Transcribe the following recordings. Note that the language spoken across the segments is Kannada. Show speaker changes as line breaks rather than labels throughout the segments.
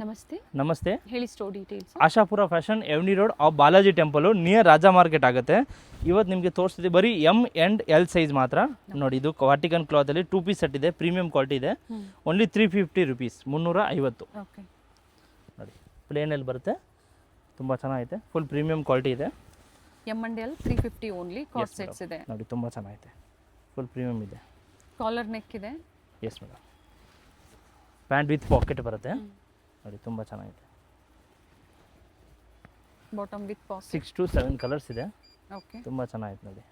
ನಮಸ್ತೆ.
ನಮಸ್ತೆ.
ಹೇಳಿ store details.
Ashapura fashion avenue road off Balaji temple near Raja market ಆಗುತ್ತೆ. ಇವತ್ತು ನಿಮಗೆ ತೋರಿಸ್ತಿದೆ ಬರೀ ಎಮ್ ಆ್ಯಂಡ್ ಎಲ್ ಸೈಜ್ ಮಾತ್ರ. ನೋಡಿ, ಇದು ವಾಟಿಕನ್ ಕ್ಲಾತಲ್ಲಿ 2 ಪೀಸ್ ಸೆಟ್ ಇದೆ, ಪ್ರೀಮಿಯಂ ಕ್ವಾಲಿಟಿ ಇದೆ. Only 350 rupees, 350.
ಓಕೆ,
ನೋಡಿ ಪ್ಲೇನಲ್ಲಿ ಬರುತ್ತೆ, ತುಂಬ ಚೆನ್ನಾಗೈತೆ, ಫುಲ್ ಪ್ರೀಮಿಯಂ ಕ್ವಾಲಿಟಿ ಇದೆ.
M and L 350 only. Card sets ಇದೆ
ನೋಡಿ, ತುಂಬ ಚೆನ್ನಾಗೈತೆ, ಫುಲ್ ಪ್ರೀಮಿಯಂ ಇದೆ.
ಕಾಲರ್ ನೆಕ್ ಇದೆ.
Yes madam. Pant with packet ಬರುತ್ತೆ. ನೋಡಿ, ತುಂಬ ಚೆನ್ನಾಗಿದೆ.
Bottom with packet.
6 to 7 colours ಇದೆ.
ಓಕೆ,
ತುಂಬ ಚೆನ್ನಾಗಿದೆ ನೋಡಿ.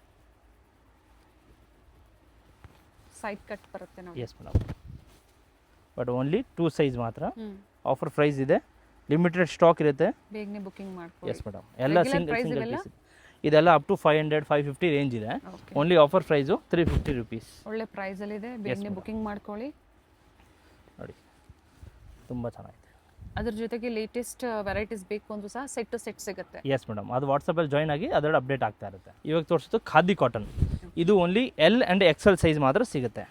ಸೈಡ್ ಕಟ್ ಬರುತ್ತೆ ನೋಡಿ.
S madam, but only 2 size ಮಾತ್ರ. ಆಫರ್ ಪ್ರೈಸ್ ಇದೆ, ಲಿಮಿಟೆಡ್ ಸ್ಟಾಕ್ ಇರುತ್ತೆ,
ಬೇಗನೆ ಬುಕಿಂಗ್ ಮಾಡ್ಕೊಳ್ಳಿ.
Yes madam. ಎಲ್ಲ ಸಿಂಗಲ್ ಪೀಸ್ ಇದೆಲ್ಲ ಅಪ್ ಟು 500 550 ರೇಂಜ್ ಇದೆ. Only offer price 350 rupees.
ಒಳ್ಳೆ ಪ್ರೈಸಲ್ಲಿ ಇದೆ, ಬೇಗನೆ ಬುಕಿಂಗ್ ಮಾಡ್ಕೊಳ್ಳಿ.
ನೋಡಿ, ತುಂಬ ಚೆನ್ನಾಗಿದೆ.
ಅದ್ರ ಜೊತೆಗೆ ಲೇಟೆಸ್ಟ್ ವೆರೈಟೀಸ್ ಬೇಕು ಅಂದ್ರೂ ಸಹ ಸೆಟ್ ಟು ಸೆಟ್ ಸಿಗುತ್ತೆ.
ಎಸ್ ಮೇಡಮ್, ಅದು ವಾಟ್ಸಪ್ಪಲ್ಲಿ ಜಾಯ್ನ್ ಆಗಿ ಅದರಲ್ಲಿ ಅಪ್ಡೇಟ್ ಆಗ್ತಾ ಇರುತ್ತೆ. ಇವಾಗ ತೋರಿಸೋದು ಖಾದಿ ಕಾಟನ್. ಇದು only L and XL size ಮಾತ್ರ ಸಿಗುತ್ತೆ.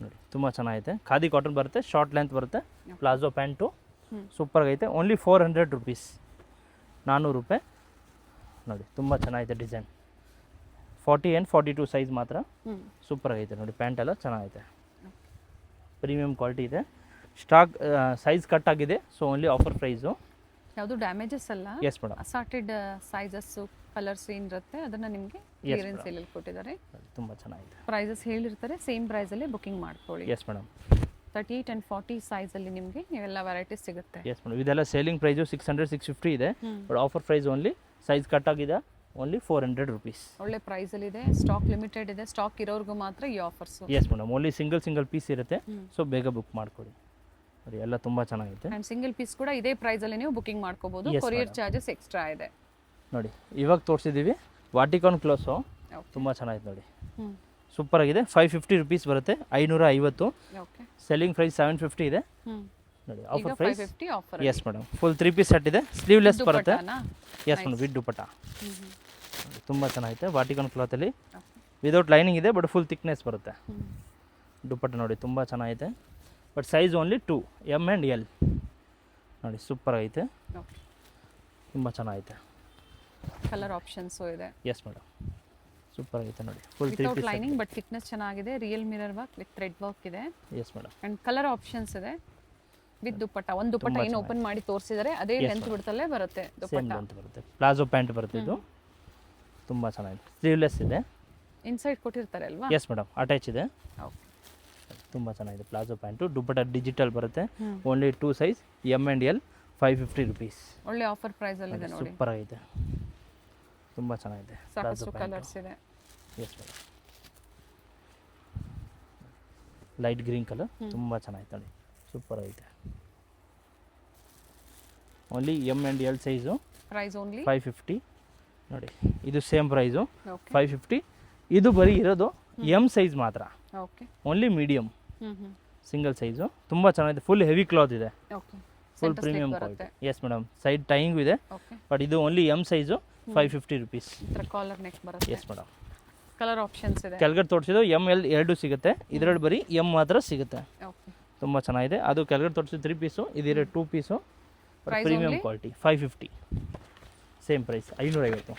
ನೋಡಿ, ತುಂಬ ಚೆನ್ನಾಗೈತೆ. ಖಾದಿ ಕಾಟನ್ ಬರುತ್ತೆ, ಶಾರ್ಟ್ ಲೆಂತ್ ಬರುತ್ತೆ, ಪ್ಲಾಜೋ ಪ್ಯಾಂಟು ಸೂಪರ್ ಆಗೈತೆ. ಓನ್ಲಿ 400 ರುಪೀಸ್, 400 ರೂಪಾಯಿ. ನೋಡಿ, ತುಂಬ ಚೆನ್ನಾಗೈತೆ ಡಿಸೈನ್. 40 ಆ್ಯಂಡ್ 42 ಸೈಜ್ ಮಾತ್ರ. ಸೂಪರ್ ಆಗೈತೆ ನೋಡಿ, ಪ್ಯಾಂಟ್ ಎಲ್ಲ ಚೆನ್ನಾಗೈತೆ, ಪ್ರೀಮಿಯಂ ಕ್ವಾಲಿಟಿ ಇದೆ. ಸ್ಟಾಕ್ ಸೈಜ್ ಕಟ್ ಆಗಿದೆ, ಸೊ ಓನ್ಲಿ ಆಫರ್ ಪ್ರೈಸು.
ಯಾವುದು ಡ್ಯಾಮೇಜಸ್ ಅಲ್ಲ.
Yes madam.
Assorted sizes colours ಏನಿರುತ್ತೆ ಅದನ್ನು ನಿಮಗೆ ಕ್ಲಿಯರೆನ್ಸ್ ಸೇಲಲ್ಲಿ ಕೊಟ್ಟಿದ್ದಾರೆ.
ತುಂಬ ಚೆನ್ನಾಗಿದೆ.
ಪ್ರೈಸಸ್ ಹೇಳಿರ್ತಾರೆ, ಸೇಮ್ ಪ್ರೈಸಲ್ಲೇ ಬುಕಿಂಗ್ ಮಾಡ್ಕೊಳ್ಳಿ.
Yes madam.
38 and 40 ಸೈಜಲ್ಲಿ ನಿಮಗೆ ಇವೆಲ್ಲ ವೆರೈಟೀಸ್ ಸಿಗುತ್ತೆ.
Yes madam. ಇದೆಲ್ಲ ಸೇಲಿಂಗ್ ಪ್ರೈಸು 600 650 ಇದೆ, but offer price only size cut ಆಗಿದೆ, ಓನ್ಲಿ 400 ರುಪೀಸ್.
ಒಳ್ಳೆ ಪ್ರೈಸಲ್ಲಿದೆ, ಸ್ಟಾಕ್ ಲಿಮಿಟೆಡ್ ಇದೆ, ಸ್ಟಾಕ್ ಇರೋರ್ಗೂ ಮಾತ್ರ ಈ offers.
Yes madam, only single piece ಇರುತ್ತೆ, ಸೊ ಬೇಗ ಬುಕ್ ಮಾಡ್ಕೊಳ್ಳಿ. ನೋಡಿ, ಎಲ್ಲ ತುಂಬ ಚೆನ್ನಾಗಿದೆ.
ಆ್ಯಂಡ್ ಸಿಂಗಲ್ ಪೀಸ್ ಕೂಡ ಇದೇ ಪ್ರೈಸಲ್ಲಿ ನೀವು ಬುಕಿಂಗ್ ಮಾಡ್ಕೋಬೋದು. ಕೊರಿಯರ್ ಚಾರ್ಜಸ್ ಎಕ್ಸ್ಟ್ರಾ ಇದೆ.
ನೋಡಿ, ಇವಾಗ ತೋರಿಸಿದ್ದೀವಿ ವಾಟಿಕಾನ್ ಕ್ಲೋಸು, ತುಂಬ ಚೆನ್ನಾಗಿದೆ ನೋಡಿ, ಸೂಪರ್ ಆಗಿದೆ. 550 ರುಪೀಸ್ ಬರುತ್ತೆ, 550.
ಓಕೆ,
ಸೆಲ್ಲಿಂಗ್ ಪ್ರೈಸ್ 750 ಇದೆ. ನೋಡಿ, offer price.
550 offer.
Yes madam, full 3 piece set ಇದೆ, ಸ್ಲೀವ್ಲೆಸ್ ಬರುತ್ತೆ. Yes madam, with dupatta. ತುಂಬ ಚೆನ್ನಾಗಿದೆ. ವಾಟಿಕಾನ್ ಕ್ಲಾತಲ್ಲಿ ವಿದೌಟ್ ಲೈನಿಂಗ್ ಇದೆ, ಬಟ್ ಫುಲ್ ಥಿಕ್ನೆಸ್ ಬರುತ್ತೆ. ದುಪಟ್ಟ ನೋಡಿ, ತುಂಬ ಚೆನ್ನಾಗಿದೆ, but size only 2 M and L. ನೋಡಿ, ಸೂಪರ್ ಐತೆ, ತುಂಬ ಚೆನ್ನಾಗೈತೆ.
ಕಲರ್ ಆಪ್ಷನ್ಸು ಇದೆ.
ಎಸ್ ಮೇಡಮ್, ಸೂಪರ್ ಆಗೈತೆ ನೋಡಿ, full 3
without
piece
lining but thickness ಚೆನ್ನಾಗಿದೆ. Real mirror work with thread work ಇದೆ.
Yes madam.
And colour options ಇದೆ ವಿತ್ ದುಪಟ್ಟ. ಒಂದು ದುಪಟ್ಟ ಏನು ಓಪನ್ ಮಾಡಿ ತೋರಿಸಿದರೆ ಅದೇ ಲೆಂತ್ ಬಿಡ್ತಲ್ಲೇ ಬರುತ್ತೆ ದುಪಟ್ಟ.
ಅಂತ ಬರುತ್ತೆ, ಪ್ಲಾಜೋ ಪ್ಯಾಂಟ್ ಬರುತ್ತೆ. ಇದು ತುಂಬ ಚೆನ್ನಾಗಿದೆ, ಸ್ಲೀವ್ಲೆಸ್ ಇದೆ.
ಇನ್ಸೈಡ್ ಕೊಟ್ಟಿರ್ತಾರೆ ಅಲ್ವಾ?
ಎಸ್ ಮೇಡಮ್, ಅಟ್ಯಾಚ್ ಇದೆ.
ಓಕೆ,
ತುಂಬ ಚೆನ್ನಾಗಿದೆ. ಪ್ಲಾಜೋ ಪ್ಯಾಂಟು, ದುಪಟ್ಟ ಡಿಜಿಟಲ್ ಬರುತ್ತೆ. Only 2 size M and L, 550 rupees.
ಒಳ್ಳೆ ಆಫರ್ ಪ್ರೈಸಲ್ಲಿ ಇದೆ ನೋಡಿ,
ಸೂಪರ್ ಆಗಿದೆ, ತುಂಬ ಚೆನ್ನಾಗಿದೆ.
ಸಾಕಷ್ಟು ಕಲರ್ಸ್ ಇದೆ.
Yes madam. Light green colour, ತುಂಬ ಚೆನ್ನಾಗಿದೆ ನೋಡಿ, ಸೂಪರ್ ಆಗಿದೆ. Only M and L size,
price only
550. ನೋಡಿ, ಇದು ಸೇಮ್ ಪ್ರೈಸು,
ಓಕೆ,
550. ಇದು ಬರೀ ಇರೋದು ಎಮ್ ಸೈಜ್ ಮಾತ್ರ,
okay.
Only medium single size. ತುಂಬ ಚೆನ್ನಾಗಿದೆ, ಫುಲ್ ಹೆವಿ ಕ್ಲಾತ್ ಇದೆ,
okay,
full premium quality. Yes madam, side tying ಇದೆ,
ಓಕೆ.
ಬಟ್ ಇದು only M size, 550 rupees.
Collar neck ಬರುತ್ತೆ.
S madam.
ಕಲರ್ ಆಪ್ಷನ್ಸ್ ಇದೆ.
ಕೆಳಗಡೆ ತೋರಿಸಿದ್ದು ಎಮ್ ಎಲ್ 2 ಸಿಗುತ್ತೆ, ಇದರಲ್ಲಿ ಬರೀ ಎಮ್ ಮಾತ್ರ ಸಿಗುತ್ತೆ.
ಓಕೆ,
ತುಂಬ ಚೆನ್ನಾಗಿದೆ. ಅದು ಕೆಳಗಡೆ ತೋರಿಸಿದ್ದು 3 ಪೀಸು, ಇದಿರೋ 2 piece, premium quality, 550. Same price, 550.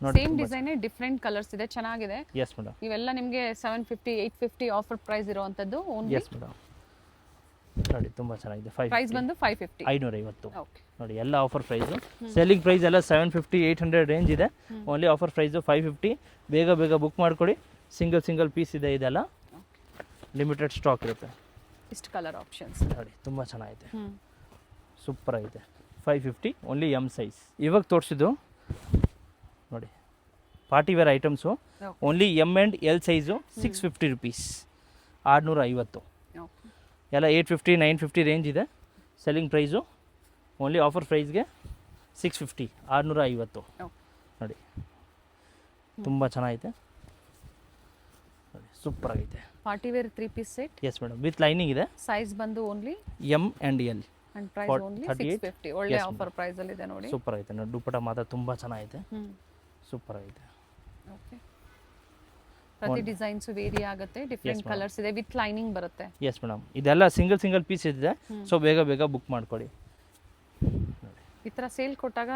ನೋಡಿ,
ಸೇಮ್ ಡಿಸೈನ್, ಡಿಫ್ರೆಂಟ್ ಕಲರ್ಸ್ ಇದೆ, ಚೆನ್ನಾಗಿದೆ.
Yes madam.
ಇವೆಲ್ಲ ನಿಮಗೆ 750 850 ಆಫರ್ ಪ್ರೈಸ್ ಇರುವಂತದ್ದು. Only
yes madam. ನೋಡಿ, ತುಂಬ ಚೆನ್ನಾಗಿದೆ.
ಪ್ರೈಸ್ ಬಂದು 550.
550.
ಓಕೆ,
ನೋಡಿ, ಎಲ್ಲ ಆಫರ್ ಪ್ರೈಸು. ಸೆಲ್ಲಿಂಗ್ ಪ್ರೈಸ್ ಎಲ್ಲ 750 800 ರೇಂಜ್ ಇದೆ. Only offer price 550. ಬೇಗ ಬುಕ್ ಮಾಡ್ಕೊಡಿ. ಸಿಂಗಲ್ ಪೀಸ್ ಇದೆ, ಇದೆಲ್ಲ ಲಿಮಿಟೆಡ್ ಸ್ಟಾಕ್ ಇರುತ್ತೆ.
ಇಷ್ಟು ಕಲರ್ ಆಪ್ಷನ್ಸ್
ನೋಡಿ, ತುಂಬ ಚೆನ್ನಾಗಿದೆ, ಸೂಪರ್ ಆಗಿದೆ. 550, ಓನ್ಲಿ ಎಮ್ ಸೈಜ್. ಇವಾಗ ತೋರಿಸಿದ್ದು ನೋಡಿ, party wear items, only M and L size, 650 rupees, 650. ಎಲ್ಲ 850 950 ರೇಂಜ್ ಇದೆ. ಸೆಲ್ಲಿಂಗ್ ಪ್ರೈಸು ಓನ್ಲಿ ಆಫರ್ ಪ್ರೈಸ್ಗೆ 650, 650. ನೋಡಿ, ತುಂಬ ಚೆನ್ನಾಗಿದೆ ನೋಡಿ, ಸೂಪರ್ ಆಗೈತೆ.
Party wear 3 piece set.
Yes madam, with lining ಇದೆ.
ಸೈಜ್ ಬಂದು only
M and L,
and price only 650. ಒಳ್ಳೆ ಆಫರ್ ಪ್ರೈಸ್ ಅಲ್ಲಿ ಇದೆ ನೋಡಿ,
ಸೂಪರ್ ಆಗಿದೆ ನೋಡಿ. ದುಪಟ್ಟ ಮಾತ್ರ ತುಂಬ ಚೆನ್ನಾಗಿದೆ, ಸೂಪರ್ ಆಗಿದೆ.
ಓಕೆ, ಪ್ರತಿ ಡಿಸೈನ್ಸ್ ವೇರಿ ಆಗುತ್ತೆ, ಡಿಫ್ರೆಂಟ್ ಕಲರ್ಸ್ ಇದೆ, ವಿತ್ ಲೈನಿಂಗ್ ಬರುತ್ತೆ.
ಎಸ್ ಮೇಡಮ್, ಇದೆಲ್ಲ ಸಿಂಗಲ್ ಪೀಸ್ ಇದೆ, ಸೊ ಬೇಗ ಬುಕ್ ಮಾಡ್ಕೊಳ್ಳಿ.
ಈ ಥರ ಸೇಲ್ ಕೊಟ್ಟಾಗ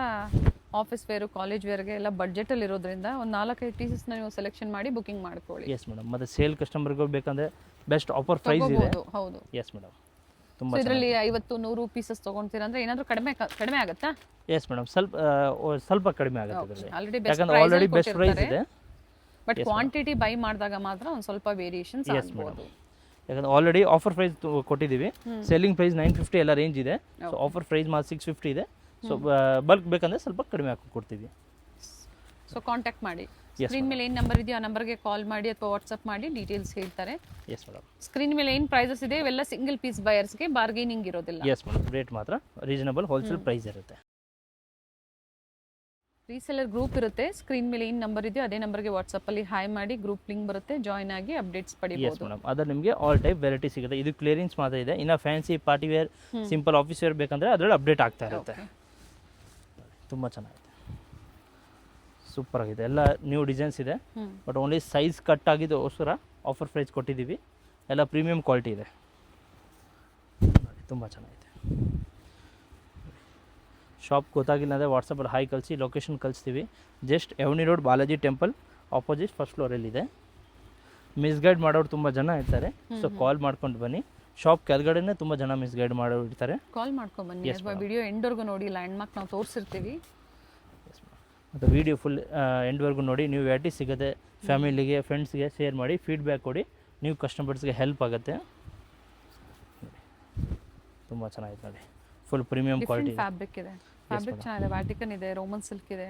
ಆಫೀಸ್ ವೇರು ಕಾಲೇಜ್ ವೇರ್ಗೆ ಎಲ್ಲ ಬಡ್ಜೆಟಲ್ಲಿ ಇರೋದ್ರಿಂದ ಒಂದು 4-5 ಪೀಸಸ್ನ ನೀವು ಸೆಲೆಕ್ಷನ್ ಮಾಡಿ ಬುಕಿಂಗ್ ಮಾಡ್ಕೊಳ್ಳಿ.
ಎಸ್ ಮೇಡಮ್, ಮತ್ತು ಸೇಲ್ ಕಸ್ಟಮರ್ಗೆ ಬೇಕಂದರೆ ಬೆಸ್ಟ್ ಆಫರ್ ಪ್ರೈಸ್ ಇದೆ.
ಹೌದು.
ಎಸ್ ಮೇಡಮ್, ತುಂಬ
ಇದರಲ್ಲಿ 50-100 ಪೀಸಸ್ ತೊಗೊಳ್ತೀರಾ ಅಂದರೆ ಏನಾದರೂ ಕಡಿಮೆ ಆಗುತ್ತಾ?
ಎಸ್ ಮೇಡಮ್, ಸ್ವಲ್ಪ ಕಡಿಮೆ ಆಗುತ್ತೆ ಇದರಲ್ಲಿ,
ಆಲ್ರೆಡಿ
ಯಾಕಂದ್ರೆ ಆಲ್ರೆಡಿ ಬೆಸ್ಟ್ ಪ್ರೈಸ್ ಇದೆ.
ಬಟ್ ಕ್ವಾಂಟಿಟಿ ಬೈ ಮಾಡಿದಾಗ ಮಾತ್ರ ಒಂದು ಸ್ವಲ್ಪ ವೇರಿಯೇಷನ್ಸ್ ಆಗ್ಬೋದು.
ಯಾಕಂದ್ರೆ ಆಲ್ರೆಡಿ ಆಫರ್ ಪ್ರೈಸ್ ಕೊಟ್ಟಿದ್ದೀವಿ. ಸೆಲ್ಲಿಂಗ್ ಪ್ರೈಸ್ 950 ಎಲ್ಲ ರೇಂಜ್ ಇದೆ. ಸೊ ಆಫರ್ ಪ್ರೈಸ್ ಮಾತ್ರ 650 ಇದೆ. ಸೊ ಬಲ್ಕ್ ಬೇಕಂದ್ರೆ ಸ್ವಲ್ಪ ಕಡಿಮೆ ಹಾಕಿ ಕೊಡ್ತೀವಿ.
ಸೊ ಕಾಂಟ್ಯಾಕ್ಟ್ ಮಾಡಿ. ಸ್ಕ್ರೀನ್ ಮೇಲೆ ಏನು ನಂಬರ್ ಇದೆಯೋ ಆ ನಂಬರ್ಗೆ ಕಾಲ್ ಮಾಡಿ ಅಥವಾ ವಾಟ್ಸಪ್ ಮಾಡಿ ಡೀಟೇಲ್ಸ್ ಹೇಳ್ತಾರೆ.
ಎಸ್ ಮೇಡಮ್,
ಸ್ಕ್ರೀನ್ ಮೇಲೆ ಏನು ಪ್ರೈಸಸ್ ಇದೆ ಇವೆಲ್ಲ ಸಿಂಗಲ್ ಪೀಸ್ ಬಯರ್ಸ್ಗೆ ಬಾರ್ಗೇನಿಂಗ್ ಇರೋದಿಲ್ಲ.
ಎಸ್ ಮೇಡಮ್, ರೇಟ್ ಮಾತ್ರ ರೀಸನಬಲ್ ಹೋಲ್ಸೇಲ್ ಪ್ರೈಸ್ ಇರುತ್ತೆ.
ರೀಸೆಲ್ಲರ್ ಗ್ರೂಪ್ ಇರುತ್ತೆ. ಸ್ಕ್ರೀನ್ ಮೇಲೆ ಏನು ನಂಬರ್ ಇದೆಯೋ ಅದೇ ನಂಬರ್ಗೆ ವಾಟ್ಸಪ್ಪಲ್ಲಿ ಹಾಯ್ ಮಾಡಿ ಗ್ರೂಪ್ ಲಿಂಕ್ ಬರುತ್ತೆ, ಜಾಯ್ನ್ ಆಗಿ ಅಪ್ಡೇಟ್ಸ್
ಎಸ್
ಪಡಿಬೋದು.
ಮೇಡಮ್, ಅದ್ರ ನಿಮಗೆ ಆಲ್ ಟೈಪ್ ವೆರೈಟಿ ಸಿಗುತ್ತೆ. ಇದು ಕ್ಲಿಯರೆನ್ಸ್ ಮಾತ್ರ ಇದೆ. ಇನ್ನು fancy party wear, simple office wear ಬೇಕಂದ್ರೆ ಅದರಲ್ಲಿ ಅಪ್ಡೇಟ್ ಆಗ್ತಾ ಇರುತ್ತೆ. ತುಂಬ ಚೆನ್ನಾಗಿದೆ, ಸೂಪರ್ ಆಗಿದೆ. ಎಲ್ಲ ನ್ಯೂ ಡಿಸೈನ್ಸ್ ಇದೆ, ಬಟ್ ಓನ್ಲಿ ಸೈಜ್ ಕಟ್ ಆಗಿದ್ದೋಸ್ಕರ ಆಫರ್ ಪ್ರೈಸ್ ಕೊಟ್ಟಿದ್ದೀವಿ. ಎಲ್ಲ ಪ್ರೀಮಿಯಂ ಕ್ವಾಲಿಟಿ ಇದೆ, ತುಂಬ ಚೆನ್ನಾಗಿದೆ. ಶಾಪ್ ಗೊತ್ತಾಗಿಲ್ಲ ಅಂದರೆ ವಾಟ್ಸಪ್ಪಲ್ಲಿ ಹಾಯ್ ಕಳಿಸಿ, ಲೊಕೇಶನ್ ಕಳಿಸ್ತೀವಿ. Just avenue road Balaji temple opposite first ಫ್ಲೋರಲ್ಲಿದೆ. ಮಿಸ್ಗೈಡ್ ಮಾಡೋರು ತುಂಬ ಜನ ಇರ್ತಾರೆ, ಸೊ ಕಾಲ್ ಮಾಡ್ಕೊಂಡು ಬನ್ನಿ. ಶಾಪ್ ಕೆಳಗಡೆನೇ ತುಂಬ ಜನ ಮಿಸ್ಗೈಡ್ ಮಾಡೋರು ಇರ್ತಾರೆ,
ಕಾಲ್ ಮಾಡ್ಕೊಂಡು ಬನ್ನಿ. ಅಥವಾ ವಿಡಿಯೋ ಎಂಡ್ವರೆಗೂ ನೋಡಿ, ಲ್ಯಾಂಡ್ ಮಾರ್ಕ್ ನಾವು ತೋರಿಸಿರ್ತೀವಿ.
ಮತ್ತು ವಿಡಿಯೋ ಫುಲ್ ಎಂಡ್ವರೆಗೂ ನೋಡಿ. ನೀವು ವೆರೈಟಿ ಸಿಗುತ್ತೆ, ಫ್ಯಾಮಿಲಿಗೆ ಫ್ರೆಂಡ್ಸ್ಗೆ ಶೇರ್ ಮಾಡಿ, ಫೀಡ್ಬ್ಯಾಕ್ ಕೊಡಿ. ನೀವು ಕಸ್ಟಮರ್ಸ್ಗೆ ಹೆಲ್ಪ್ ಆಗುತ್ತೆ. ತುಂಬ ಚೆನ್ನಾಗಿದೆ ನೋಡಿ, ಫುಲ್ ಪ್ರೀಮಿಯಂ ಕ್ವಾಲಿಟಿ
ಫ್ಯಾಬ್ರಿಕ್ ಇದೆ. ಫ್ಯಾಬ್ರಿಕ್ ಚೆನ್ನಾಗಿದೆ, ವ್ಯಾಟಿಕನ್ ಇದೆ, ರೋಮನ್ ಸಿಲ್ಕ್ ಇದೆ,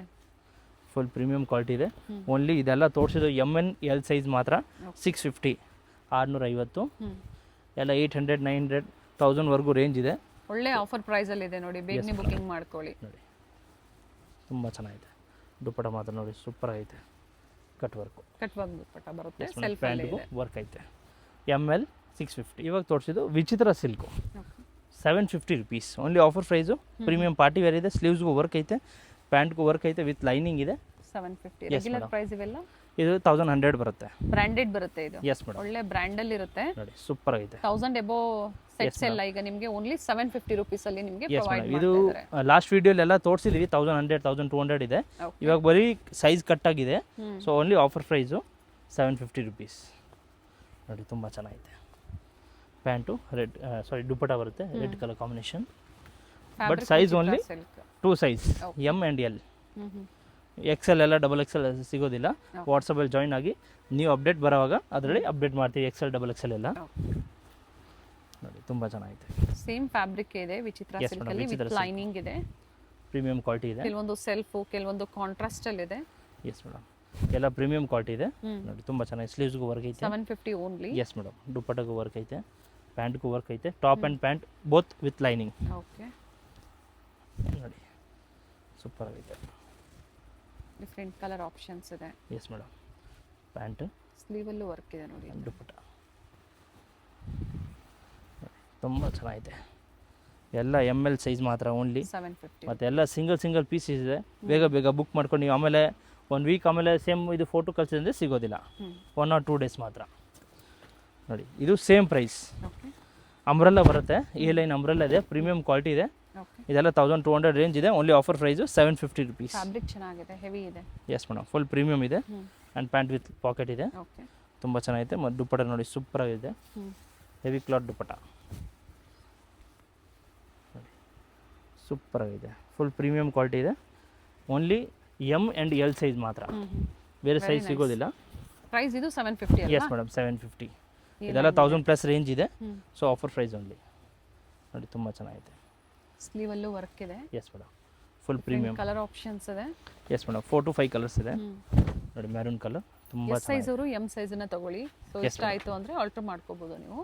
ಫುಲ್ ಪ್ರೀಮಿಯಂ ಕ್ವಾಲಿಟಿ ಇದೆ. ಓನ್ಲಿ ಇದೆಲ್ಲ ತೋರಿಸಿದ್ದು MN-L ಸೈಜ್ ಮಾತ್ರ 650, 650. ಎಲ್ಲ 800, 900, 1000ವರೆಗೂ ರೇಂಜ್ ಇದೆ.
ಒಳ್ಳೆ ಆಫರ್ ಪ್ರೈಸಲ್ಲಿ ಇದೆ ನೋಡಿ, ಬೇಗನೆ ಬುಕಿಂಗ್ ಮಾಡ್ಕೊಳ್ಳಿ.
ನೋಡಿ, ತುಂಬ ಚೆನ್ನಾಗಿದೆ. ದುಪ್ಪಟ ಮಾತ್ರ ನೋಡಿ, ಸೂಪರ್ ಐತೆ. ಕಟ್ ವರ್ಕ್
ದುಪ್ಪಟ ಬರುತ್ತೆ, ಸೆಲ್ಫ್
ಪ್ಯಾಂಟ್ಗೂ ವರ್ಕ್ ಐತೆ. ML 650. ಇವಾಗ ತೋರಿಸಿದ್ದು ವಿಚಿತ್ರ silk 750 rupees. Only offer price. Premium party wear ಇದೆ, ಸ್ಲೀವ್ಸ್ಗೂ ವರ್ಕ್ ಐತೆ, ಪ್ಯಾಂಟ್ಗೂ ವರ್ಕ್ ಐತೆ, ವಿತ್ ಲೈನಿಂಗ್ ಇದೆ.
750. ರೆಗ್ಯುಲರ್ ಪ್ರೈಸ್ ಇವೆಲ್ಲ
ಇದು 1100 ಬರುತ್ತೆ.
ಬ್ರಾಂಡೆಡ್ ಬರುತ್ತೆ ಇದು.
ಎಸ್ ಮೇಡಮ್,
ಒಳ್ಳೆ ಬ್ರ್ಯಾಂಡಲ್ಲಿ ಇರುತ್ತೆ
ನೋಡಿ, ಸೂಪರ್ ಆಗಿದೆ.
1000 ಎಬೋ ಸೆಟ್ಸ್ ಎಲ್ಲ ಈಗ ನಿಮಗೆ ಓನ್ಲಿ 750 ರುಪೀಸ್ ಅಲ್ಲಿ ನಿಮಗೆ ಪ್ರೊವೈಡ್
ಇದು
ಮಾಡ್ತಾರೆ.
ಲಾಸ್ಟ್ ವಿಡಿಯೋಲೆಲ್ಲ ತೋರಿಸಿದ್ವಿ 1100, 1200 ಇದೆ. ಇವಾಗ ಬರೀ ಸೈಜ್ ಕಟ್ ಆಗಿದೆ. So only offer price 750 rupees. ನೋಡಿ, ತುಂಬ ಚೆನ್ನಾಗಿದೆ. ಪ್ಯಾಂಟು ರೆಡ್, ದುಪ್ಪಟ ಬರುತ್ತೆ, red colour combination. But size only 2 size, M and L. XL ಎಲ್ಲ XXL ಸಿಗೋದಿಲ್ಲ. ವಾಟ್ಸಪ್ಪಲ್ಲಿ ಜಾಯ್ನ್ ಆಗಿ ನೀವು ಅಪ್ಡೇಟ್ ಬರೋವಾಗ ಅದರಲ್ಲಿ ಅಪ್ಡೇಟ್ ಮಾಡ್ತೀವಿ. XL XXL ಎಲ್ಲ ನೋಡಿ, ತುಂಬ ಚೆನ್ನಾಗಿದೆ.
ಸೇಮ್ ಫ್ಯಾಬ್ರಿಕ್ ಇದೆ, ವಿಚಿತ್ರ ಸಿಲ್ಕ್ ಅಲ್ಲಿ ವಿತ್ ಲೈನಿಂಗ್ ಇದೆ,
ಪ್ರೀಮಿಯಂ ಕ್ವಾಲಿಟಿ ಇದೆ.
ಕೆಲವೊಂದು ಸೆಲ್ಫ್, ಕೆಲವೊಂದು ಕಾಂಟ್ರಾಸ್ಟ್ ಅಲ್ಲಿ ಇದೆ.
ಎಸ್ ಮೇಡಮ್, ಎಲ್ಲ ಪ್ರೀಮಿಯಂ ಕ್ವಾಲಿಟಿ ಇದೆ. ನೋಡಿ, ತುಂಬ ಚೆನ್ನಾಗಿ. ಸ್ಲೀವ್ಸ್ಗೂ ವರ್ಕ್ ಐತೆ,
750 ಓನ್ಲಿ.
ಎಸ್ ಮೇಡಮ್, ದುಪ್ಪಟಗೂ ವರ್ಕ್ ಐತೆ, ಪ್ಯಾಂಟ್ಗೂ ವರ್ಕ್ ಐತೆ. Top and pant both with lining.
Okay,
ನೋಡಿ, ಸೂಪರ್ ಆಗಿದೆ.
ಡಿಫ್ರೆಂಟ್ ಕಲರ್ ಆಪ್ಷನ್ಸ್ ಇದೆ.
ಎಸ್ ಮೇಡಮ್, ಪ್ಯಾಂಟ್
ಸ್ಲೀವಲ್ಲೂ ವರ್ಕ್ ಇದೆ ನೋಡಿ,
ದುಪ್ಪಟ ತುಂಬ ಚೆನ್ನಾಗಿದೆ. ಎಲ್ಲ ML ಸೈಜ್ ಮಾತ್ರ ಓನ್ಲಿ
750.
ಮತ್ತು ಎಲ್ಲ ಸಿಂಗಲ್ ಪೀಸಸ್ ಇದೆ. ಬೇಗ ಬುಕ್ ಮಾಡ್ಕೊಂಡು ನೀವು ಆಮೇಲೆ 1 ವೀಕ್ ಆಮೇಲೆ ಸೇಮ್ ಇದು ಫೋಟೋ ಕಳಿಸಿದ್ರೆ ಸಿಗೋದಿಲ್ಲ. 1 or 2 ಡೇಸ್ ಮಾತ್ರ. ನೋಡಿ, ಇದು ಸೇಮ್ ಪ್ರೈಸ್. ಅಂಬ್ರೆಲ್ಲ ಬರುತ್ತೆ, A-ಲೈನ್ ಅಂಬ್ರೆಲ್ಲ ಇದೆ, ಪ್ರೀಮಿಯಂ ಕ್ವಾಲಿಟಿ ಇದೆ. ಇದೆಲ್ಲ 1200 ರೇಂಜ್ ಇದೆ. Only offer price 750 rupees.
Fabric ಚೆನ್ನಾಗಿದೆ, ಹೆವಿ ಇದೆ.
ಎಸ್ ಮೇಡಮ್, ಫುಲ್ ಪ್ರೀಮಿಯಂ ಇದೆ. ಆ್ಯಂಡ್ ಪ್ಯಾಂಟ್ ವಿತ್ ಪಾಕೆಟ್ ಇದೆ. ತುಂಬ ಚೆನ್ನಾಗಿದೆ. ಮತ್ತು ದುಪ್ಪಟ ನೋಡಿ, ಸೂಪರ್ ಆಗಿದೆ. ಹೆವಿ ಕ್ಲಾತ್ ದುಪ್ಪಟ ನೋಡಿ, ಸೂಪರ್ ಆಗಿದೆ. ಫುಲ್ ಪ್ರೀಮಿಯಂ ಕ್ವಾಲಿಟಿ ಇದೆ. Only M and L size ಮಾತ್ರ, ಬೇರೆ ಸೈಜ್ ಸಿಗೋದಿಲ್ಲ.
ಪ್ರೈಸ್ ಇದು 750 ಅಲ್ಲ?
Yes madam, 750. ಇದೆಲ್ಲ 1000+ ರೇಂಜ್ ಇದೆ. So offer price only. ನೋಡಿ, ತುಂಬ ಚೆನ್ನಾಗಿದೆ.
ಸ್ಲೀವಲ್ಲೂ ವರ್ಕ್ ಇದೆ.
Yes madam, full premium
colour options ಇದೆ.
ಎಸ್ ಮೇಡಮ್, 4 to 5 ಕಲರ್ಸ್ ಇದೆ. ನೋಡಿ, ಮೆರೂನ್ ಕಲರ್ ತುಂಬ
ಎಸ್ ಸೈಜ್ ಅವರು M ಸೈಜನ್ನ ತಗೊಳ್ಳಿ. ಸೊ ಇಷ್ಟ ಆಯಿತು ಅಂದರೆ ಆಲ್ಟರ್ ಮಾಡ್ಕೋಬೋದು ನೀವು.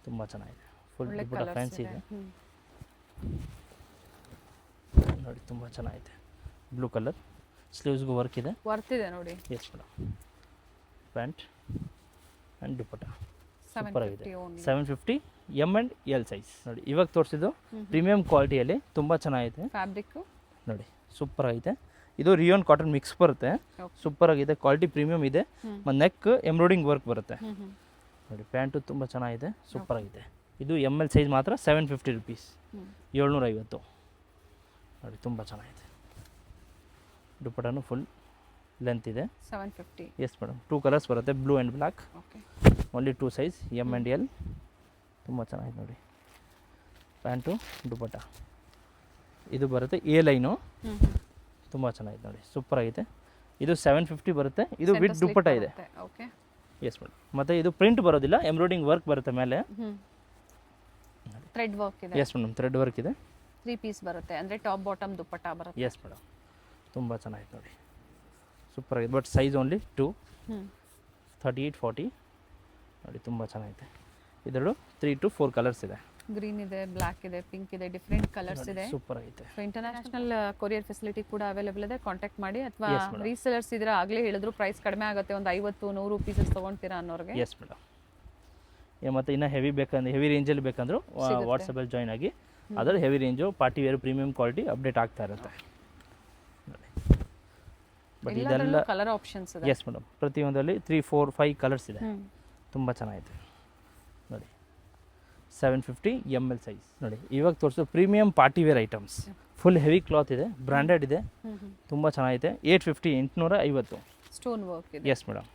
ತುಂಬ ಚೆನ್ನಾಗಿದೆ. ಫುಲ್ ದುಪ್ಪಟ ಫ್ಯಾನ್ಸಿ ಇದೆ ನೋಡಿ, ತುಂಬ ಚೆನ್ನಾಗಿದೆ. ಬ್ಲೂ ಕಲರ್, ಸ್ಲೀವ್ಸ್ಗೂ ವರ್ಕ್ ಇದೆ.
ನೋಡಿ.
Yes madam, pant and dupatta super ಆಗಿದೆ. 750 M and L ಸೈಜ್. ನೋಡಿ, ಇವಾಗ ತೋರಿಸಿದ್ದು ಪ್ರೀಮಿಯಂ ಕ್ವಾಲಿಟಿಯಲ್ಲಿ ತುಂಬ ಚೆನ್ನಾಗಿದೆ.
ಫ್ಯಾಬ್ರಿಕ್
ನೋಡಿ, ಸೂಪರ್ ಆಗಿದೆ. ಇದು ರಿಯೋನ್ ಕಾಟನ್ ಮಿಕ್ಸ್ ಬರುತ್ತೆ,
Okay.
ಸೂಪರ್ ಆಗಿದೆ, ಕ್ವಾಲಿಟಿ ಪ್ರೀಮಿಯಮ್ ಇದೆ, ಮತ್ತು ನೆಕ್ ಎಂಬ್ರಾಯ್ಡಿಂಗ್ ವರ್ಕ್ ಬರುತ್ತೆ
ಹ್ಞೂ
ನೋಡಿ. ಪ್ಯಾಂಟು ತುಂಬ ಚೆನ್ನಾಗಿದೆ, ಸೂಪರ್ ಆಗಿದೆ. ಇದು ಎಮ್ ಎಲ್ ಸೈಜ್ ಮಾತ್ರ 750 ರುಪೀಸ್, 750 ನೋಡಿ, ತುಂಬ ಚೆನ್ನಾಗಿದೆ. ದುಪ್ಪಟನು ಫುಲ್ ಲೆಂತ್ ಇದೆ.
750.
ಎಸ್ ಮೇಡಮ್, 2 ಕಲರ್ಸ್ ಬರುತ್ತೆ, blue and black,
okay.
Only 2 size M and L. ತುಂಬ ಚೆನ್ನಾಗಿದೆ ನೋಡಿ. ಪ್ಯಾಂಟು ದುಪ್ಪಟ ಇದು ಬರುತ್ತೆ ಎ ಲೈನು, ತುಂಬ ಚೆನ್ನಾಗಿದೆ ನೋಡಿ, ಸೂಪರ್ ಆಗಿದೆ. ಇದು 750 ಬರುತ್ತೆ, ಇದು ವಿತ್ ದುಪ್ಪಟ ಇದೆ.
ಓಕೆ.
ಎಸ್ ಮೇಡಮ್, ಮತ್ತು ಇದು ಪ್ರಿಂಟ್ ಬರೋದಿಲ್ಲ, ಎಂಬ್ರಾಯ್ಡಿಂಗ್ ವರ್ಕ್ ಬರುತ್ತೆ ಮೇಲೆ.
ಥ್ರೆಡ್ ವರ್ಕ್ ಇದೆ.
ಎಸ್ ಮೇಡಮ್, ಥ್ರೆಡ್ ವರ್ಕ್ ಇದೆ.
3 ಪೀಸ್ ಬರುತ್ತೆ, ಅಂದರೆ ಟಾಪ್ ಬಾಟಮ್ ದುಪ್ಪಟ್ಟ ಬರುತ್ತೆ.
ಎಸ್ ಮೇಡಮ್, ತುಂಬ ಚೆನ್ನಾಗಿದೆ ನೋಡಿ, ಸೂಪರ್ ಆಗಿದೆ. ಬಟ್ ಸೈಜ್ ಓನ್ಲಿ 2, 38, 40 ನೋಡಿ, ತುಂಬ ಚೆನ್ನಾಗಿದೆ. ಇದೆರಡು 3 to 4 ಕಲರ್ಸ್ ಇದೆ.
ಗ್ರೀನ್ ಇದೆ, ಬ್ಲ್ಯಾಕ್ ಇದೆ, ಪಿಂಕ್ ಇದೆ, ಡಿಫ್ರೆಂಟ್ ಕಲರ್ಸ್ ಇದೆ.
ಸೂಪರ್ ಆಗಿದೆ.
ಸೊ ಇಂಟರ್ನ್ಯಾಷನಲ್ ಕೊರಿಯರ್ ಫೆಸಿಲಿಟಿ ಕೂಡ ಅವೈಲೇಬಲ್ ಇದೆ, ಕಾಂಟ್ಯಾಕ್ಟ್ ಮಾಡಿ. ಅಥವಾ
Yes, madam.
ರೀಸೆಲರ್ಸ್ ಇದ್ರೆ ಆಗಲೇ ಹೇಳಿದ್ರು ಪ್ರೈಸ್ ಕಡಿಮೆ ಆಗುತ್ತೆ, ಒಂದು 50-100 ಪೀಸಸ್ ತೊಗೊಳ್ತೀರಾ ಅನ್ನೋರಿಗೆ.
ಎಸ್ ಮೇಡಮ್, ಮತ್ತು ಇನ್ನೂ ಹೆವಿ ಬೇಕಂದ್ರೆ, ಹೆವಿ ರೇಂಜಲ್ಲಿ ಬೇಕಂದ್ರೂ
ಸಿಗುತ್ತೆ.
ವಾಟ್ಸಪ್ಪಲ್ಲಿ ಜಾಯ್ನ್ ಆಗಿ, ಅದರಲ್ಲಿ heavy range party wear premium quality update ಆಗ್ತಾ ಇರುತ್ತೆ. ಬಟ್ ಇದೆಲ್ಲ
ಕಲರ್ ಆಪ್ಷನ್ಸ್ ಇದೆ.
ಎಸ್ ಮೇಡಮ್, ಪ್ರತಿಯೊಂದರಲ್ಲಿ 3, 4, 5 ಕಲರ್ಸ್ ಇದೆ, ತುಂಬ ಚೆನ್ನಾಗಿದೆ ನೋಡಿ. 750 ml ಸೈಜ್ ನೋಡಿ. ಇವಾಗ ತೋರಿಸೋ premium party wear items, full heavy cloth ಇದೆ, ಬ್ರ್ಯಾಂಡೆಡ್ ಇದೆ, ತುಂಬ ಚೆನ್ನಾಗಿದೆ. 850, 850
ಸ್ಟೋನ್ ವರ್ಕ್ ಇದೆ.
Yes madam.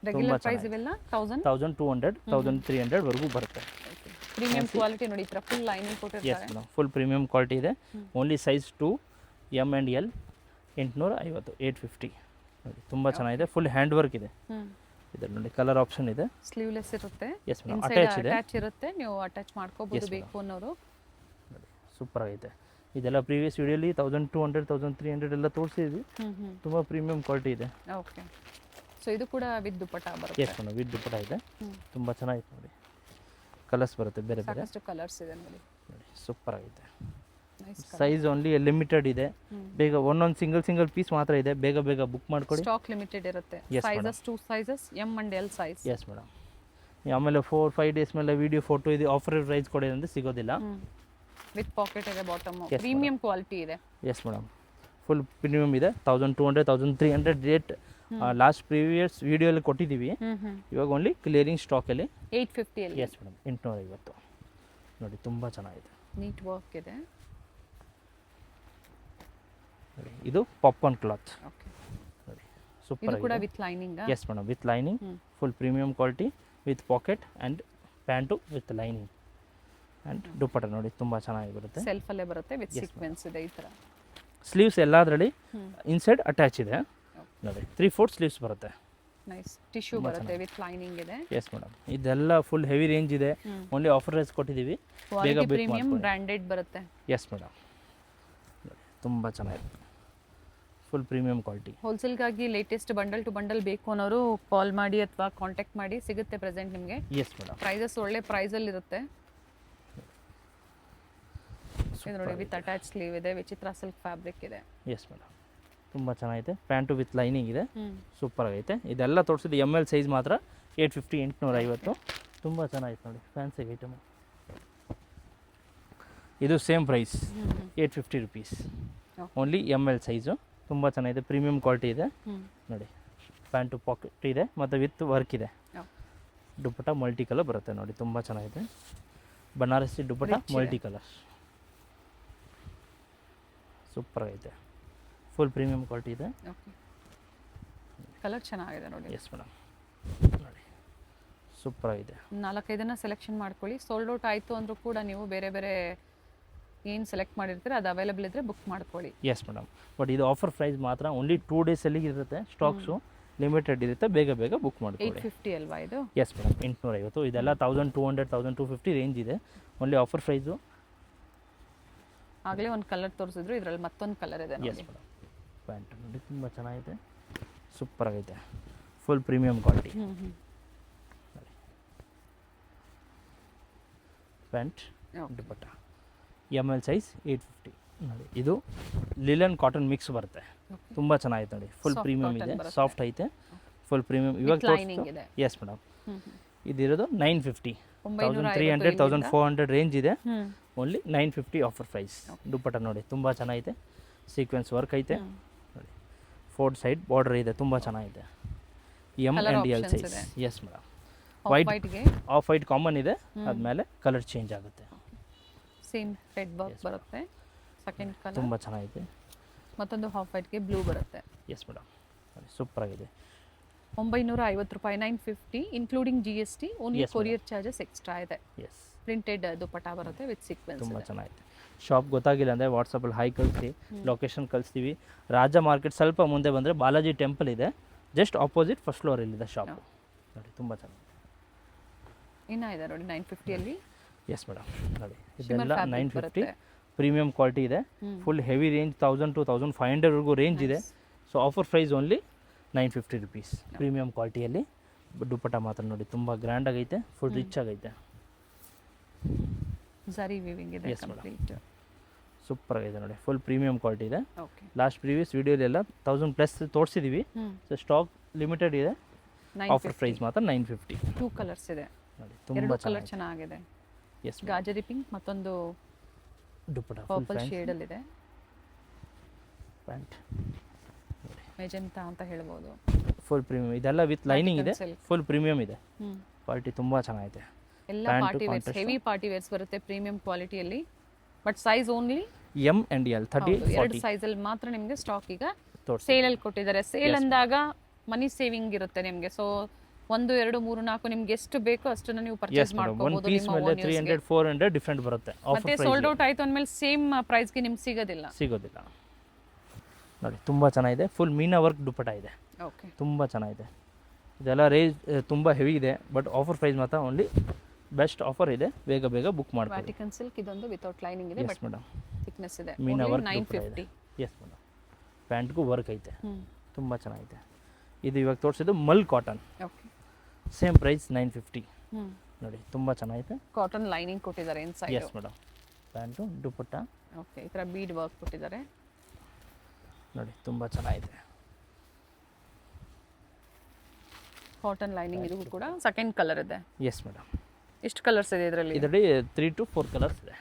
ರೆಗ್ಯುಲರ್ ಪ್ರೈಸ್ ಇವೆಲ್ಲ 1000,
1200, 1300 ವರೆಗೂ ಬರುತ್ತೆ.
ಪ್ರೀಮಿಯಂ ಕ್ವಾಲಿಟಿ ನೋಡಿ, ಈ ಥರ ಫುಲ್ ಲೈನಿಂಗ್
ಎಸ್
ಕೊಟ್ಟಿರ್ತಾರೆ.
ಮೇಡಮ್, ಫುಲ್ ಪ್ರೀಮಿಯಂ ಕ್ವಾಲಿಟಿ ಇದೆ. Only size 2 M and L, 850, 850 ನೋಡಿ, ತುಂಬ ಚೆನ್ನಾಗಿದೆ. ಫುಲ್ ಹ್ಯಾಂಡ್ ವರ್ಕ್ ಇದೆ. ಇದೆ ನೋಡಿ, ಕಲರ್ ಆಪ್ಷನ್ ಇದೆ.
ಸ್ಲೀವ್ಲೆಸ್ ಇರುತ್ತೆ,
ಎಸ್ ಮೇಡಮ್,
ಇನ್ಸೈಡ್
ಅಟ್ಯಾಚ್ ಇದೆ.
ಅಟ್ಯಾಚ್ ಇರುತ್ತೆ, ನೀವು ಅಟ್ಯಾಚ್ ಮಾಡ್ಕೋಬಹುದು
Yes,
ಬೇಕು ಅನ್ನೋರು.
ನೋಡಿ, ಸೂಪರ್ ಆಗೈತೆ. ಇದೆಲ್ಲ ಪ್ರೀವಿಯಸ್ ವಿಡಿಯೋಲಿ 1200, 1300 ಎಲ್ಲ ತೋರಿಸಿದ್ವಿ. ತುಂಬ ಪ್ರೀಮಿಯಂ ಕ್ವಾಲಿಟಿ ಇದೆ.
ಓಕೆ. ಸೊ ಇದು ಕೂಡ ವಿತ್ ದುಪ್ಪಟ್ಟ ಬರುತ್ತೆ.
ಎಸ್ ಮೇಡಮ್, ವಿತ್ ದುಪ್ಪಟ ಇದೆ, ತುಂಬ ಚೆನ್ನಾಗಿದೆ ನೋಡಿ. ಕಲರ್ಸ್ ಬರುತ್ತೆ ಬೇರೆ ಬೇರೆ
ಸಾಕಷ್ಟು ಕಲರ್ಸ್ ಇದೆ ನೋಡಿ.
ನೋಡಿ, ಸೂಪರ್ ಆಗಿದೆ.
ನೈಸ್.
ಸೈಜ್ ಓನ್ಲಿ ಲಿಮಿಟೆಡ್ ಇದೆ, ಬೇಗ ಒಂದೊಂದು ಸಿಂಗಲ್ ಪೀಸ್ ಮಾತ್ರ ಇದೆ, ಬೇಗ ಬೇಗ ಬುಕ್ ಮಾಡ್ಕೊಳ್ಳಿ.
ಸ್ಟಾಕ್ ಲಿಮಿಟೆಡ್ ಇರುತ್ತೆ.
Yes,
sizes 2 sizes, M and L size.
Yes madam. ಆಮೇಲೆ 4-5 ಡೇಸ್ ಮೇಲೆ ವಿಡಿಯೋ ಫೋಟೋ ಇದು ಆಫರ್ ಪ್ರೈಸ್ ಕೊಡೋದಂದ್ರೆ ಸಿಗೋದಿಲ್ಲ.
ವಿತ್ ಪಾಕೆಟ್ ಇದೆ, ಬಾಟಮ್
Yes,
ಪ್ರೀಮಿಯಂ ಕ್ವಾಲಿಟಿ ಇದೆ.
ಎಸ್ ಮೇಡಮ್, ಫುಲ್ ಪ್ರೀಮಿಯಮ್ ಇದೆ. 1200, 1300 ರೇಟ್ ಲಾಸ್ಟ್ ಪ್ರೀವಿಯಸ್ ವಿಡಿಯೋಲಿ ಕೊಟ್ಟಿದ್ದೀವಿ. ಇವಾಗ ಓನ್ಲಿ ಕ್ಲಿಯರಿಂಗ್ ಸ್ಟಾಕಲ್ಲಿ
850 ಅಲ್ಲಿ.
ಎಸ್ ಮೇಡಮ್, 850 ನೋಡಿ, ತುಂಬ ಚೆನ್ನಾಗಿದೆ.
ನೀಟ್ ವರ್ಕ್ ಇದೆ.
ನೋಡಿ, ಇದು ಪಾಪ್ಕಾರ್ನ್ ಕ್ಲಾತ್
ಓಕೆ.
ನೋಡಿ, ಸೂಪರ್
ಇದು ಕೂಡ
ಆಗಿದೆ.
With lining.
Yes madam, with lining, full premium quality, with packet and pant with lining and dupatta ನೋಡಿ, ತುಂಬ ಚೆನ್ನಾಗಿ ಬರುತ್ತೆ.
ಸೆಲ್ಫ್ ಅಲ್ಲೇ ಬರುತ್ತೆ, ವಿತ್ ಸೀಕ್ವೆನ್ಸ್ ಇದೆ ಈ ತರ.
ಸ್ಲೀವ್ಸ್ ಎಲ್ಲದರಲ್ಲಿ ಇನ್ಸೈಡ್ ಅಟ್ಯಾಚ್ ಇದೆ ನೋಡಿ. 3/4 ಸ್ಲೀವ್ಸ್ ಬರುತ್ತೆ.
ನೈಸ್. ಟಿಶ್ಯೂ ಬರುತ್ತೆ, ವಿತ್ ಲೈನಿಂಗ್ ಇದೆ.
ಎಸ್ ಮೇಡಮ್, ಇದೆಲ್ಲ ಫುಲ್ ಹೆವಿ ರೇಂಜ್ ಇದೆ, ಓನ್ಲಿ ಆಫರ್ ಪ್ರೈಸ್ ಕೊಟ್ಟಿದ್ದೀವಿ, ಬೇಗ
ಕ್ವಾಲಿಟಿ
ಬೇಕು
ಪ್ರೀಮಿಯಂ
ಮಾಡ್ಕೊಳ್ಳಿ.
ಬ್ರಾಂಡೆಡ್ ಬರುತ್ತೆ.
ಎಸ್ ಮೇಡಮ್, ತುಂಬ ಚೆನ್ನಾಗಿದೆ, ಫುಲ್ ಪ್ರೀಮಿಯಂ ಕ್ವಾಲಿಟಿ.
ಹೋಲ್ಸೇಲ್ಗಾಗಿ ಲೇಟೆಸ್ಟ್ ಬಂಡಲ್ ಟು ಬಂಡಲ್ ಬೇಕು ಅನ್ನೋರು ಕಾಲ್ ಮಾಡಿ ಅಥವಾ ಕಾಂಟ್ಯಾಕ್ಟ್ ಮಾಡಿ, ಸಿಗುತ್ತೆ ಪ್ರೆಸೆಂಟ್ ನಿಮಗೆ.
ಎಸ್ ಮೇಡಮ್,
ಪ್ರೈಸಸ್ ಒಳ್ಳೆ ಪ್ರೈಸಲ್ಲಿ ಇರುತ್ತೆ. ಇದು ನೋಡಿ, ವಿತ್ ಅಟ್ಯಾಚ್ ಸ್ಲೀವ್ ಇದೆ, ವಿಚಿತ್ರ ಸಿಲ್ಕ್ ಫ್ಯಾಬ್ರಿಕ್ ಇದೆ.
ಎಸ್ ಮೇಡಮ್, ತುಂಬ ಚೆನ್ನಾಗಿದೆ. ಪ್ಯಾಂಟು ವಿತ್ ಲೈನಿಂಗ್ ಇದೆ, ಸೂಪರ್ ಆಗೈತೆ. ಇದೆಲ್ಲ ತೋರಿಸಿದ್ದು ಎಮ್ ಎಲ್ ಸೈಜ್ ಮಾತ್ರ 850, 850 ತುಂಬ ಚೆನ್ನಾಗಿತ್ತು ನೋಡಿ, ಫ್ಯಾನ್ಸಿ ಐಟಮ್. ಇದು same price 850 rupees, only M L size. ತುಂಬ ಚೆನ್ನಾಗಿದೆ, ಪ್ರೀಮಿಯಂ ಕ್ವಾಲಿಟಿ ಇದೆ ನೋಡಿ. ಪ್ಯಾಂಟು ಪಾಕೆಟ್ ಇದೆ ಮತ್ತು ವಿತ್ ವರ್ಕ್ ಇದೆ. ದುಪ್ಪಟ ಮಲ್ಟಿ ಕಲರ್ ಬರುತ್ತೆ ನೋಡಿ, ತುಂಬ ಚೆನ್ನಾಗಿದೆ. Banarasi dupatta multi colour, super ಆಗೈತೆ, ಫುಲ್ ಪ್ರೀಮಿಯಂ ಕ್ವಾಲಿಟಿ ಇದೆ.
ಓಕೆ. ಕಲರ್ ಚೆನ್ನಾಗಿದೆ ನೋಡಿ.
ಎಸ್ ಮೇಡಮ್, ನೋಡಿ, ಸೂಪರ್ ಆಗಿದೆ.
4-5 ಸೆಲೆಕ್ಷನ್ ಮಾಡ್ಕೊಳ್ಳಿ. ಸೋಲ್ಡ್ ಔಟ್ ಆಯಿತು ಅಂದರೂ ಕೂಡ ನೀವು ಬೇರೆ ಬೇರೆ ಏನು ಸೆಲೆಕ್ಟ್ ಮಾಡಿರ್ತೀರ ಅದು ಅವೈಲೇಬಲ್ ಇದ್ದರೆ ಬುಕ್ ಮಾಡ್ಕೊಳ್ಳಿ.
ಎಸ್ ಮೇಡಮ್, ಬಟ್ ಇದು ಆಫರ್ ಪ್ರೈಸ್ ಮಾತ್ರ ಓನ್ಲಿ 2 ಡೇಸಲ್ಲಿ ಇರುತ್ತೆ. ಸ್ಟಾಕ್ಸು ಲಿಮಿಟೆಡ್ ಇರುತ್ತೆ, ಬೇಗ ಬೇಗ ಬುಕ್ ಮಾಡ್ಕೊಳ್ಳಿ.
850 ಅಲ್ವಾ ಇದು?
Yes madam, 850. ಇದೆಲ್ಲ 1200, 1250 ರೇಂಜ್ ಇದೆ, ಓನ್ಲಿ ಆಫರ್ ಪ್ರೈಸು.
ಆಗಲೇ ಒಂದು ಕಲರ್ ತೋರಿಸಿದ್ರು, ಇದರಲ್ಲಿ ಮತ್ತೊಂದು ಕಲರ್ ಇದೆ
ಎಸ್
ನೋಡಿ.
ಮೇಡಮ್, ಪ್ಯಾಂಟ್ ನೋಡಿ, ತುಂಬ ಚೆನ್ನಾಗಿದೆ, ಸೂಪರ್ ಆಗೈತೆ, ಫುಲ್ ಪ್ರೀಮಿಯಂ ಕ್ವಾಲಿಟಿ. ಪ್ಯಾಂಟ್ ದುಪ್ಪಟ್ಟ ಎಮ್ ಎಲ್ ಸೈಜ್ 850 ನೋಡಿ. ಇದು ಲಿಲನ್ ಕಾಟನ್ ಮಿಕ್ಸ್ ಬರುತ್ತೆ, ತುಂಬ ಚೆನ್ನಾಗಿದೆ ನೋಡಿ, ಫುಲ್ ಪ್ರೀಮಿಯಂ ಇದೆ, ಸಾಫ್ಟ್ ಐತೆ, ಫುಲ್ ಪ್ರೀಮಿಯಂ. ಇವಾಗ
ಇದೆ.
ಎಸ್ ಮೇಡಮ್, ಇದಿರೋದು 950, 1300, 1400 ರೇಂಜ್ ಇದೆ, ಓನ್ಲಿ 950 ಆಫರ್ ಪ್ರೈಸ್. ದುಪ್ಪಟ್ಟ ನೋಡಿ, ತುಂಬ ಚೆನ್ನಾಗಿದೆ, ಸೀಕ್ವೆನ್ಸ್ ವರ್ಕ್ ಐತೆ, ಫೋರ್ಡ್ ಸೈಡ್ ಬಾರ್ಡರ್ ಇದೆ, ತುಂಬ ಚೆನ್ನಾಗಿದೆ. M
Colour
and L
options
size.
ಇದೆ.
Yes madam.
ವೈಟ್
ವೈಟ್
ವೈಟ್ಗೆ
ಆಫ್ ವೈಟ್ ಕಾಮನ್ ಇದೆ, ಆದಮೇಲೆ ಕಲರ್ ಚೇಂಜ್ ಆಗುತ್ತೆ.
ಸೇಮ್ ರೆಡ್ ವರ್ಕ್ ಬರುತ್ತೆ. ಸೆಕೆಂಡ್ ಕಲರ್
ತುಂಬ ಚೆನ್ನಾಗಿದೆ.
ಮತ್ತೊಂದು ಹಾಫ್ ವೈಟ್ಗೆ ಬ್ಲೂ ಬರುತ್ತೆ.
ಎಸ್ ಮೇಡಮ್, ಸೂಪರ್ ಆಗಿದೆ.
950 ರೂಪಾಯಿ, 950 including GST. Only
Yes,
courier charges extra ಇದೆ.
ಎಸ್,
ಪ್ರಿಂಟೆಡ್ ದುಪಟ್ಟ ಬರುತ್ತೆ ವಿತ್ ಸೀಕ್ವೆನ್ಸ್
ತುಂಬ
ಇದೆ.
ಚೆನ್ನಾಗಿದೆ. ಶಾಪ್ ಗೊತ್ತಾಗಿಲ್ಲ ಅಂದರೆ ವಾಟ್ಸಪ್ಪಲ್ಲಿ ಹಾಯ್ ಕಳಿಸಿ, ಲೊಕೇಶನ್ ಕಳಿಸ್ತೀವಿ. ರಾಜ ಮಾರ್ಕೆಟ್ ಸ್ವಲ್ಪ ಮುಂದೆ ಬಂದರೆ ಬಾಲಾಜಿ ಟೆಂಪಲ್ ಇದೆ, ಜಸ್ಟ್ ಆಪೋಸಿಟ್ ಫಸ್ಟ್ ಫ್ಲೋರಲ್ಲಿದೆ ಶಾಪು. ನೋಡಿ ತುಂಬ ಚೆನ್ನಾಗಿದೆ.
ಇನ್ನ ಇದೆ ನೋಡಿ 950
ಎಸ್ ಮೇಡಮ್, ನೋಡಿ
Shimmer
ಇದೆಲ್ಲ
fabric
950
ಬರುತ್ತೆ.
ಪ್ರೀಮಿಯಂ ಕ್ವಾಲಿಟಿ ಇದೆ. ಫುಲ್ ಹೆವಿ ರೇಂಜ್ 1000 to 1500ವರೆಗೂ ರೇಂಜ್ ಇದೆ. So offer price only 950 rupees premium ಕ್ವಾಲಿಟಿಯಲ್ಲಿ. ದುಪ್ಪಟ್ಟ ಮಾತ್ರ ನೋಡಿ ತುಂಬ ಗ್ರ್ಯಾಂಡ್ ಆಗೈತೆ, ಫುಲ್ ರಿಚ್ ಆಗೈತೆ.
ಝರಿ ವೀವಿಂಗ್ ಇದೆ
Yes, madam.
ಕಂಪ್ಲೀಟ್.
ಸೂಪರ್ ಆಗಿದೆ ನೋಡಿ, ಫುಲ್ ಪ್ರೀಮಿಯಂ ಕ್ವಾಲಿಟಿ ಇದೆ.
Okay.
Last previous ವೀಡಿಯೋಲೆಲ್ಲ 1000+ ತೋರಿಸಿದ್ದೀವಿ. So stock limited ಇದೆ. ಆಫರ್
950
ಪ್ರೈಸ್ ಮಾತ್ರ 950
ಟೂ ಕಲರ್ಸ್ ಇದೆ.
ನೋಡಿ, ತುಂಬ
ಎರಡು ಕಲರ್
ಚೆನ್ನಾಗಿದೆ.
ಚೆನ್ನಾಗಿದೆ.
ಎಸ್,
ಗಾಜರಿ ಪಿಂಕ್ ಮತ್ತೊಂದು
ದುಪ್ಪಟ್ಟ ಫುಲ್
ಪರ್ಪಲ್ ಶೇಡ್ ಅಲ್ಲಿ ಇದೆ.
ಪ್ಯಾಂಟ್
ಮೆಜೆಂಟಾ ಅಂತ ಹೇಳ್ಬೋದು.
ಫುಲ್ ಪ್ರೀಮಿಯಂ, ಇದೆಲ್ಲ ವಿತ್ ಲೈನಿಂಗ್ ಇದೆ,
silk.
ಫುಲ್ ಪ್ರೀಮಿಯಂ ಇದೆ. ಕ್ವಾಲಿಟಿ ತುಂಬ ಚೆನ್ನಾಗಿದೆ.
ಎಲ್ಲ
Pant to
party wears,
contrast.
Heavy party wears ಬರುತ್ತೆ ಪ್ರೀಮಿಯಂ ಕ್ವಾಲಿಟಿಯಲ್ಲಿ. But size only
M and L 30
ಎರಡು
40
ಸೈಜ್ ಅಲ್ಲಿ ಮಾತ್ರ ನಿಮಗೆ ಸ್ಟಾಕ್ ಈಗ
ತೋರಿಸಿ.
ಸೇಲ್ ಅಲ್ಲಿ ಕೊಟ್ಟಿದ್ದಾರೆ. ಸೇಲ್ ಅಂದಾಗ ಮನಿ ಸೇವಿಂಗ್ ಇರುತ್ತೆ ನಿಮಗೆ. ಸೊ 1 2 3 4 ನಿಮ್ಗೆ ಎಷ್ಟು ಬೇಕೋ ಅಷ್ಟನ್ನ ನೀವು
ಎಸ್
ಪರ್ಚೇಸ್
ಮೇಡಮ್, ಒಂದು
ಮಾಡ್ಕೋಬಹುದು
ಪೀಸ್
ನಿಮ್ಮ
ಮೇಲೆ
own use ಗೆ.
300 400 ಡಿಫ್ರೆಂಟ್ ಬರುತ್ತೆ.
ಮತ್ತೆ
ಆಫರ್
ಸೋಲ್ಡ್
ಪ್ರೈಸ್
ಔಟ್ ಆಯ್ತು ಅಂದ್ಮೇಲೆ ಸೇಮ್ ಪ್ರೈಸ್ ಗೆ ನಿಮ್ಗೆ ಸಿಗೋದಿಲ್ಲ.
ಸಿಗೋದಿಲ್ಲ. ನೋಡಿ ತುಂಬ ಚೆನ್ನಾಗಿದೆ, ಫುಲ್ ಮೀನಾ ವರ್ಕ್ ದುಪ್ಪಟ್ಟ ಇದೆ,
ಓಕೆ.
ತುಂಬ ಚೆನ್ನಾಗಿದೆ. ಇದೆಲ್ಲ ರೇಂಜ್ ತುಂಬ ಹೆವಿ ಇದೆ, ಬಟ್ ಆಫರ್ ಪ್ರೈಸ್ ಮಾತ್ರ ಓನ್ಲಿ ಬೆಸ್ಟ್ ಆಫರ್ ಇದೆ. ಬೇಗ ಬೇಗ ಬುಕ್ ಮಾಡ್ಕೊಳ್ಳಿ.
ವ್ಯಾಟಿಕನ್ ಸಿಲ್ಕ್ ಇದೊಂದು ವಿತೌಟ್ ಲೈನಿಂಗ್ ಇದೆ,
ಎಸ್
ಬಟ್
ಮೇಡಮ್,
ಥಿಕ್ನೆಸ್ ಇದೆ.
ಮೀನಾ
Only
ವರ್ಕ್
950.
Yes madam. ಪ್ಯಾಂಟ್ಗೂ ವರ್ಕ್ ಐತೆ,
ಹ್ಮ್.
ತುಂಬ ಚೆನ್ನಾಗಿದೆ. ಇದು ಇವಾಗ ತೋರಿಸಿದ್ದು ಮಲ್ cotton,
okay.
Same price 950.
Hmm.
ನೋಡಿ ತುಂಬ ಚೆನ್ನಾಗಿದೆ.
ಕಾಟನ್ ಲೈನಿಂಗ್ ಕೊಟ್ಟಿದ್ದಾರೆ inside.
Yes madam, pant dupatta
okay. ಈ ತರ ಬೀಡ್ ವರ್ಕ್ ಕೊಟ್ಟಿದ್ದಾರೆ.
ನೋಡಿ ತುಂಬ ಚೆನ್ನಾಗಿದೆ.
ಕಾಟನ್ ಲೈನಿಂಗ್ ಇದು ಕೂಡ ಸೆಕೆಂಡ್ ಕಲರ್ ಇದೆ.
ಎಸ್ ಮೇಡಮ್,
ಎಷ್ಟು ಕಲರ್ಸ್ ಇದೆ ಇದರಲ್ಲಿ?
ಇದರಲ್ಲಿ 3 to 4 ಕಲರ್ಸ್ ಇದೆ.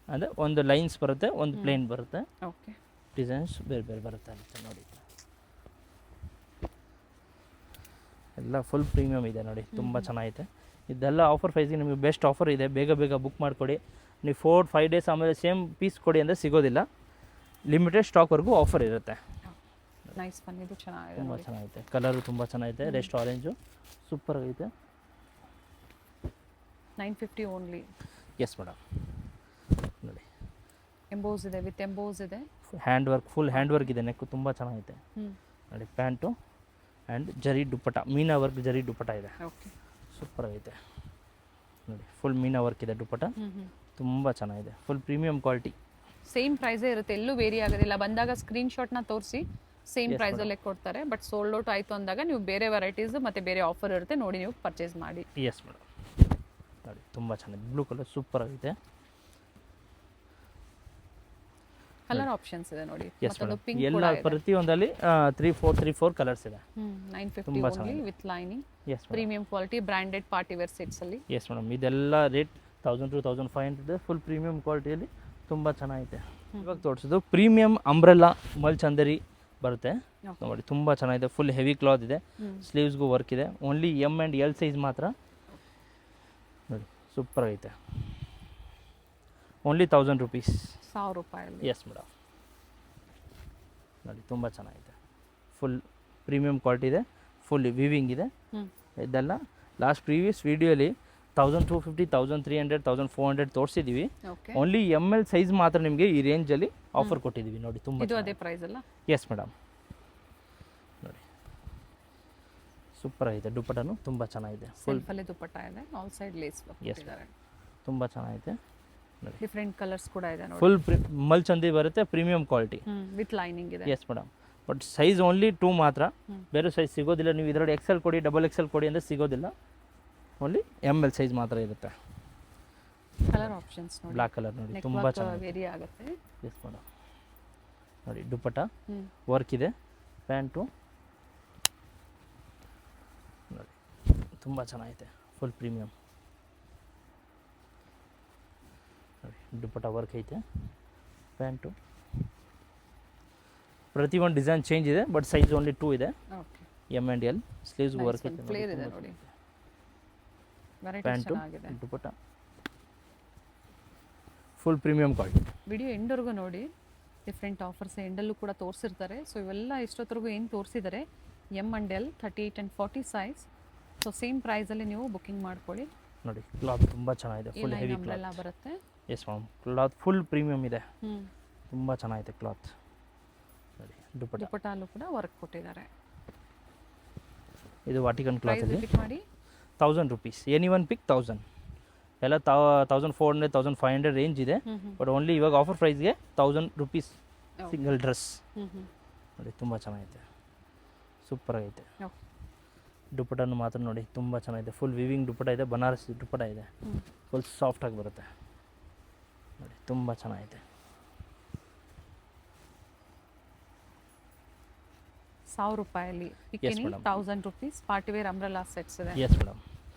ಅಂದರೆ ಒಂದು ಲೈನ್ಸ್ ಬರುತ್ತೆ, ಒಂದು ಪ್ಲೇನ್ ಬರುತ್ತೆ,
ಓಕೆ.
ಡಿಸೈನ್ಸ್ ಬೇರೆ ಬೇರೆ ಬರುತ್ತೆ ಅಂತ ನೋಡಿ. ಎಲ್ಲ ಫುಲ್ ಪ್ರೀಮಿಯಮ್ ಇದೆ ನೋಡಿ, ತುಂಬ ಚೆನ್ನಾಗಿದೆ. ಇದೆಲ್ಲ ಆಫರ್ ಪ್ರೈಸ್ಗೆ ನಿಮಗೆ ಬೆಸ್ಟ್ ಆಫರ್ ಇದೆ. ಬೇಗ ಬೇಗ ಬುಕ್ ಮಾಡಿಕೊಡಿ. ನೀವು 4-5 ಡೇಸ್ ಆಮೇಲೆ ಸೇಮ್ ಪೀಸ್ ಕೊಡಿ ಅಂದರೆ ಸಿಗೋದಿಲ್ಲ. ಲಿಮಿಟೆಡ್ ಸ್ಟಾಕ್ವರೆಗೂ ಆಫರ್ ಇರುತ್ತೆ.
ನೈಸ್ ಫನ್, ಇದು ಚೆನ್ನಾಗಿದೆ
ತುಂಬ
ನೋಡಿ.
ಚೆನ್ನಾಗಿದೆ, ಕಲರು ತುಂಬ ಚೆನ್ನಾಗಿದೆ. ರೆಸ್ಟ್ ಆರೆಂಜು ಸೂಪರ್ ಆಗೈತೆ.
950 ಓನ್ಲಿ.
ಎಸ್ ಮೇಡಮ್, ನೋಡಿ
ಎಂಬೋಸ್ ಇದೆ, ವಿತ್ ಎಂಬೋಸ್ ಇದೆ.
Hand work, full hand work ಇದೆ. ನೆಕ್ಕು ತುಂಬ ಚೆನ್ನಾಗಿದೆ. ನೋಡಿ ಪ್ಯಾಂಟು ಆ್ಯಂಡ್ ಜರಿ ದುಪ್ಪಟ್ಟ, ಮೀನಾ ವರ್ಕ್ ಜರಿ ದುಪ್ಪಟ್ಟ ಇದೆ,
ಓಕೆ.
ಸೂಪರ್ ಆಗೈತೆ. ನೋಡಿ ಫುಲ್ ಮೀನಾ ವರ್ಕ್ ಇದೆ ದುಪ್ಪಟ್ಟ, ತುಂಬ ಚೆನ್ನಾಗಿದೆ. Full premium quality.
ಸೇಮ್ ಪ್ರೈಸೇ ಇರುತ್ತೆ, ಎಲ್ಲೂ ವೇರಿ ಆಗೋದಿಲ್ಲ. ಬಂದಾಗ ಸ್ಕ್ರೀನ್ಶಾಟ್ನ ತೋರಿಸಿ ಸೇಮ್ ಪ್ರೈಸಲ್ಲೇ ಕೊಡ್ತಾರೆ. ಬಟ್ ಸೋಲ್ಡ್ ಔಟ್ ಆಯಿತು ಅಂದಾಗ ನೀವು ಬೇರೆ ವೆರೈಟೀಸ್ ಮತ್ತು ಬೇರೆ ಆಫರ್ ಇರುತ್ತೆ, ನೋಡಿ ನೀವು ಪರ್ಚೇಸ್ ಮಾಡಿ.
ಎಸ್ ಮೇಡಮ್, ನೋಡಿ ತುಂಬ ಚೆನ್ನಾಗಿದೆ. ಬ್ಲೂ ಕಲರ್ ಸೂಪರ್ ಆಗಿದೆ.
ಕಲರ್ ಆಪ್ಷನ್ಸ್ ಇದೆ ನೋಡಿ.
ಎಸ್
ಮತ್ತೊಂದು
ಮೇಡಮ್,
ಪಿಂಕ್
ಎಲ್ಲ
ಕೂಡ ಇದೆ.
ಪ್ರತಿಯೊಂದಲ್ಲಿ 3-4 ಕಲರ್ಸ್ ಇದೆ.
950
ತುಂಬಾ
ಓನ್ಲಿ
ಚೆನ್ನಾಗಿದೆ.
With lining.
Yes madam,
premium quality branded party wear sets ಅಲ್ಲಿ.
ಎಸ್ ಮೇಡಮ್, ಇದೆಲ್ಲ ರೇಟ್ 1000 to 1500 ಫುಲ್ ಪ್ರೀಮಿಯಂ ಕ್ವಾಲಿಟಿಯಲ್ಲಿ ತುಂಬ ಚೆನ್ನಾಗಿದೆ. ಇವಾಗ ತೋರಿಸೋದು ಪ್ರೀಮಿಯಂ ಅಂಬ್ರೆಲ್ಲಾ ಮಲ್ಚಂದರಿ ಬರುತ್ತೆ ನೋಡಿ, ತುಂಬ ಚೆನ್ನಾಗಿದೆ. ಫುಲ್ ಹೆವಿ ಕ್ಲಾತ್ ಇದೆ, ಸ್ಲೀವ್ಸ್ಗೂ ವರ್ಕ್ ಇದೆ. Only M and L size ಮಾತ್ರ. ನೋಡಿ ಸೂಪರ್ ಐತೆ. Only 1000 rupees.
1000 ರೂಪಾಯಲ್ಲಿ.
ಎಸ್ ಮೇಡಮ್, ನೋಡಿ ತುಂಬ ಚೆನ್ನಾಗಿದೆ. ಫುಲ್ ಪ್ರೀಮಿಯಂ ಕ್ವಾಲಿಟಿ ಇದೆ, ಫುಲ್ ವಿವಿಂಗ್ ಇದೆ. ಇದೆಲ್ಲ ಲಾಸ್ಟ್ ಪ್ರೀವಿಯಸ್ ವೀಡಿಯೋಲಿ 1250, 1300, 1400 ತೋರಿಸಿದ್ದೀವಿ.
Okay.
Only M L size ಮಾತ್ರ ನಿಮಗೆ ಈ ರೇಂಜಲ್ಲಿ ಆಫರ್ ಕೊಟ್ಟಿದ್ದೀವಿ ನೋಡಿ. ತುಂಬ
ಇದು ಅದೇ ಪ್ರೈಸ್ ಅಲ್ಲ?
ಎಸ್ ಮೇಡಮ್, ನೋಡಿ ಸೂಪರ್ ಆಗಿದೆ. ದುಪ್ಪಟ್ಟನು ತುಂಬ ಚೆನ್ನಾಗಿದೆ. ಫುಲ್
ಸೆಲ್ಫ್ ಅಲ್ಲಿ ದುಪ್ಪಟ್ಟ ಇದೆ, ಆಲ್ ಸೈಡ್ ಲೇಸ್ ಕೊಟ್ಟಿದ್ದಾರೆ.
ತುಂಬ ಚೆನ್ನಾಗಿದೆ. ನೋಡಿ
ಡಿಫರೆಂಟ್ ಕಲರ್ಸ್ ಕೂಡ ಇದೆ ನೋಡಿ.
ಫುಲ್ ಮಲ್ಚಂದಿ ಬರುತ್ತೆ, ಪ್ರೀಮಿಯಂ ಕ್ವಾಲಿಟಿ.
ವಿತ್ ಲೈನಿಂಗ್ ಇದೆ.
Yes madam, but size only 2 ಮಾತ್ರ, ಬೇರೆ ಸೈಜ್ ಸಿಗೋದಿಲ್ಲ. ನೀವು ಇದರಲ್ಲಿ XL ಕೊಡಿ, XXL ಕೊಡಿ ಅಂದರೆ ಸಿಗೋದಿಲ್ಲ. ಓನ್ಲಿ ಎಮ್ ಎಲ್ ಸೈಜ್ ಮಾತ್ರ ಇರುತ್ತೆ.
ಕಲರ್ ಆಪ್ಷನ್ಸ್ ನೋಡಿ.
ಬ್ಲ್ಯಾಕ್ ಕಲರ್ ನೋಡಿ, ತುಂಬ ಚೆನ್ನಾಗಿದೆ.
ವೇರಿ ಆಗುತ್ತೆ.
ಎಸ್ ಮೇಡಮ್, ನೋಡಿ ದುಪ್ಪಟ್ಟ ವರ್ಕ್ ಇದೆ. ಪ್ಯಾಂಟು ನೋಡಿ ತುಂಬ ಚೆನ್ನಾಗಿದೆ, ಫುಲ್ ಪ್ರೀಮಿಯಂ. ನೋಡಿ ದುಪ್ಪಟ್ಟ ವರ್ಕ್ ಐತೆ. ಪ್ಯಾಂಟು ಪ್ರತಿಯೊಂದು ಡಿಸೈನ್ ಚೇಂಜ್ ಇದೆ, ಬಟ್ ಸೈಜ್ ಓನ್ಲಿ 2 ಇದೆ,
okay
M and L. Sleeves work ಇದೆ,
ಫ್ಲೇರ್ ಇದೆ ನೋಡಿ, ವೆರೈಟಿ
ಪ್ಯಾಂಟು
ಚೆನ್ನಾಗಿದೆ.
Dupatta full premium quality.
Video ಎಂಡ್ವರೆಗೂ ನೋಡಿ, ಡಿಫ್ರೆಂಟ್ ಆಫರ್ಸ್ ಎಂಡಲ್ಲೂ ಕೂಡ ತೋರಿಸಿರ್ತಾರೆ. ಸೊ ಇವೆಲ್ಲ ಇಷ್ಟೊತ್ತರೆಗೂ ಏನು ತೋರಿಸಿದ್ದಾರೆ M and L 38 and 40 size. So same ಪ್ರೈಸಲ್ಲಿ ನೀವು ಬುಕ್ಕಿಂಗ್ ಮಾಡ್ಕೊಳ್ಳಿ.
ನೋಡಿ ಕ್ಲಾತ್ ತುಂಬ ಚೆನ್ನಾಗಿದೆ, ಫುಲ್ ಹೆವಿ
ಅಂಬ್ರೆಲಾ
ಕ್ಲಾತ್.
ಬರುತ್ತೆ.
Yes ma'am, cloth full premium ಇದೆ,
ಹ್ಞೂ
ತುಂಬ ಚೆನ್ನಾಗಿದೆ ಕ್ಲಾತ್. ನೋಡಿ ದುಪಟ್ಟ,
ದುಪಟ್ಟಾಲು ಕೂಡ ವರ್ಕ್ ಕೊಟ್ಟಿದ್ದಾರೆ.
ಇದು ವಾಟಿಕನ್
ಪ್ರೈಸ್
ಕ್ಲಾತಲ್ಲಿ
ರಿಪೀಟ್ ಮಾಡಿ.
1000 rupees. ಎನಿ ಒನ್ ಪಿಕ್ 1000. ಎಲ್ಲ 1400 1500 ರೇಂಜ್ ಇದೆ, ಬಟ್ ಓನ್ಲಿ ಇವಾಗ ಆಫರ್ ಪ್ರೈಸ್ಗೆ 1000 rupees ಸಿಂಗಲ್ ಡ್ರೆಸ್. ನೋಡಿ ತುಂಬ ಚೆನ್ನಾಗಿದೆ, ಸೂಪರ್ ಆಗೈತೆ. ದುಪಟ್ಟನು ಮಾತ್ರ ನೋಡಿ ತುಂಬ ಚೆನ್ನಾಗಿದೆ, ಫುಲ್ ವಿವಿಂಗ್ ದುಪಟ್ಟ ಇದೆ, ಬನಾರಸಿ ದುಪಟ್ಟ ಇದೆ, ಫುಲ್ ಸಾಫ್ಟಾಗಿ ಬರುತ್ತೆ. ನೋಡಿ ತುಂಬ ಚೆನ್ನಾಗಿದೆ.
1000 ರೂಪಾಯಲ್ಲಿ
Yes, madam.
1000 rupees party wear umbrella sets ಇದೆ.
ಎಸ್ ಮೇಡಮ್,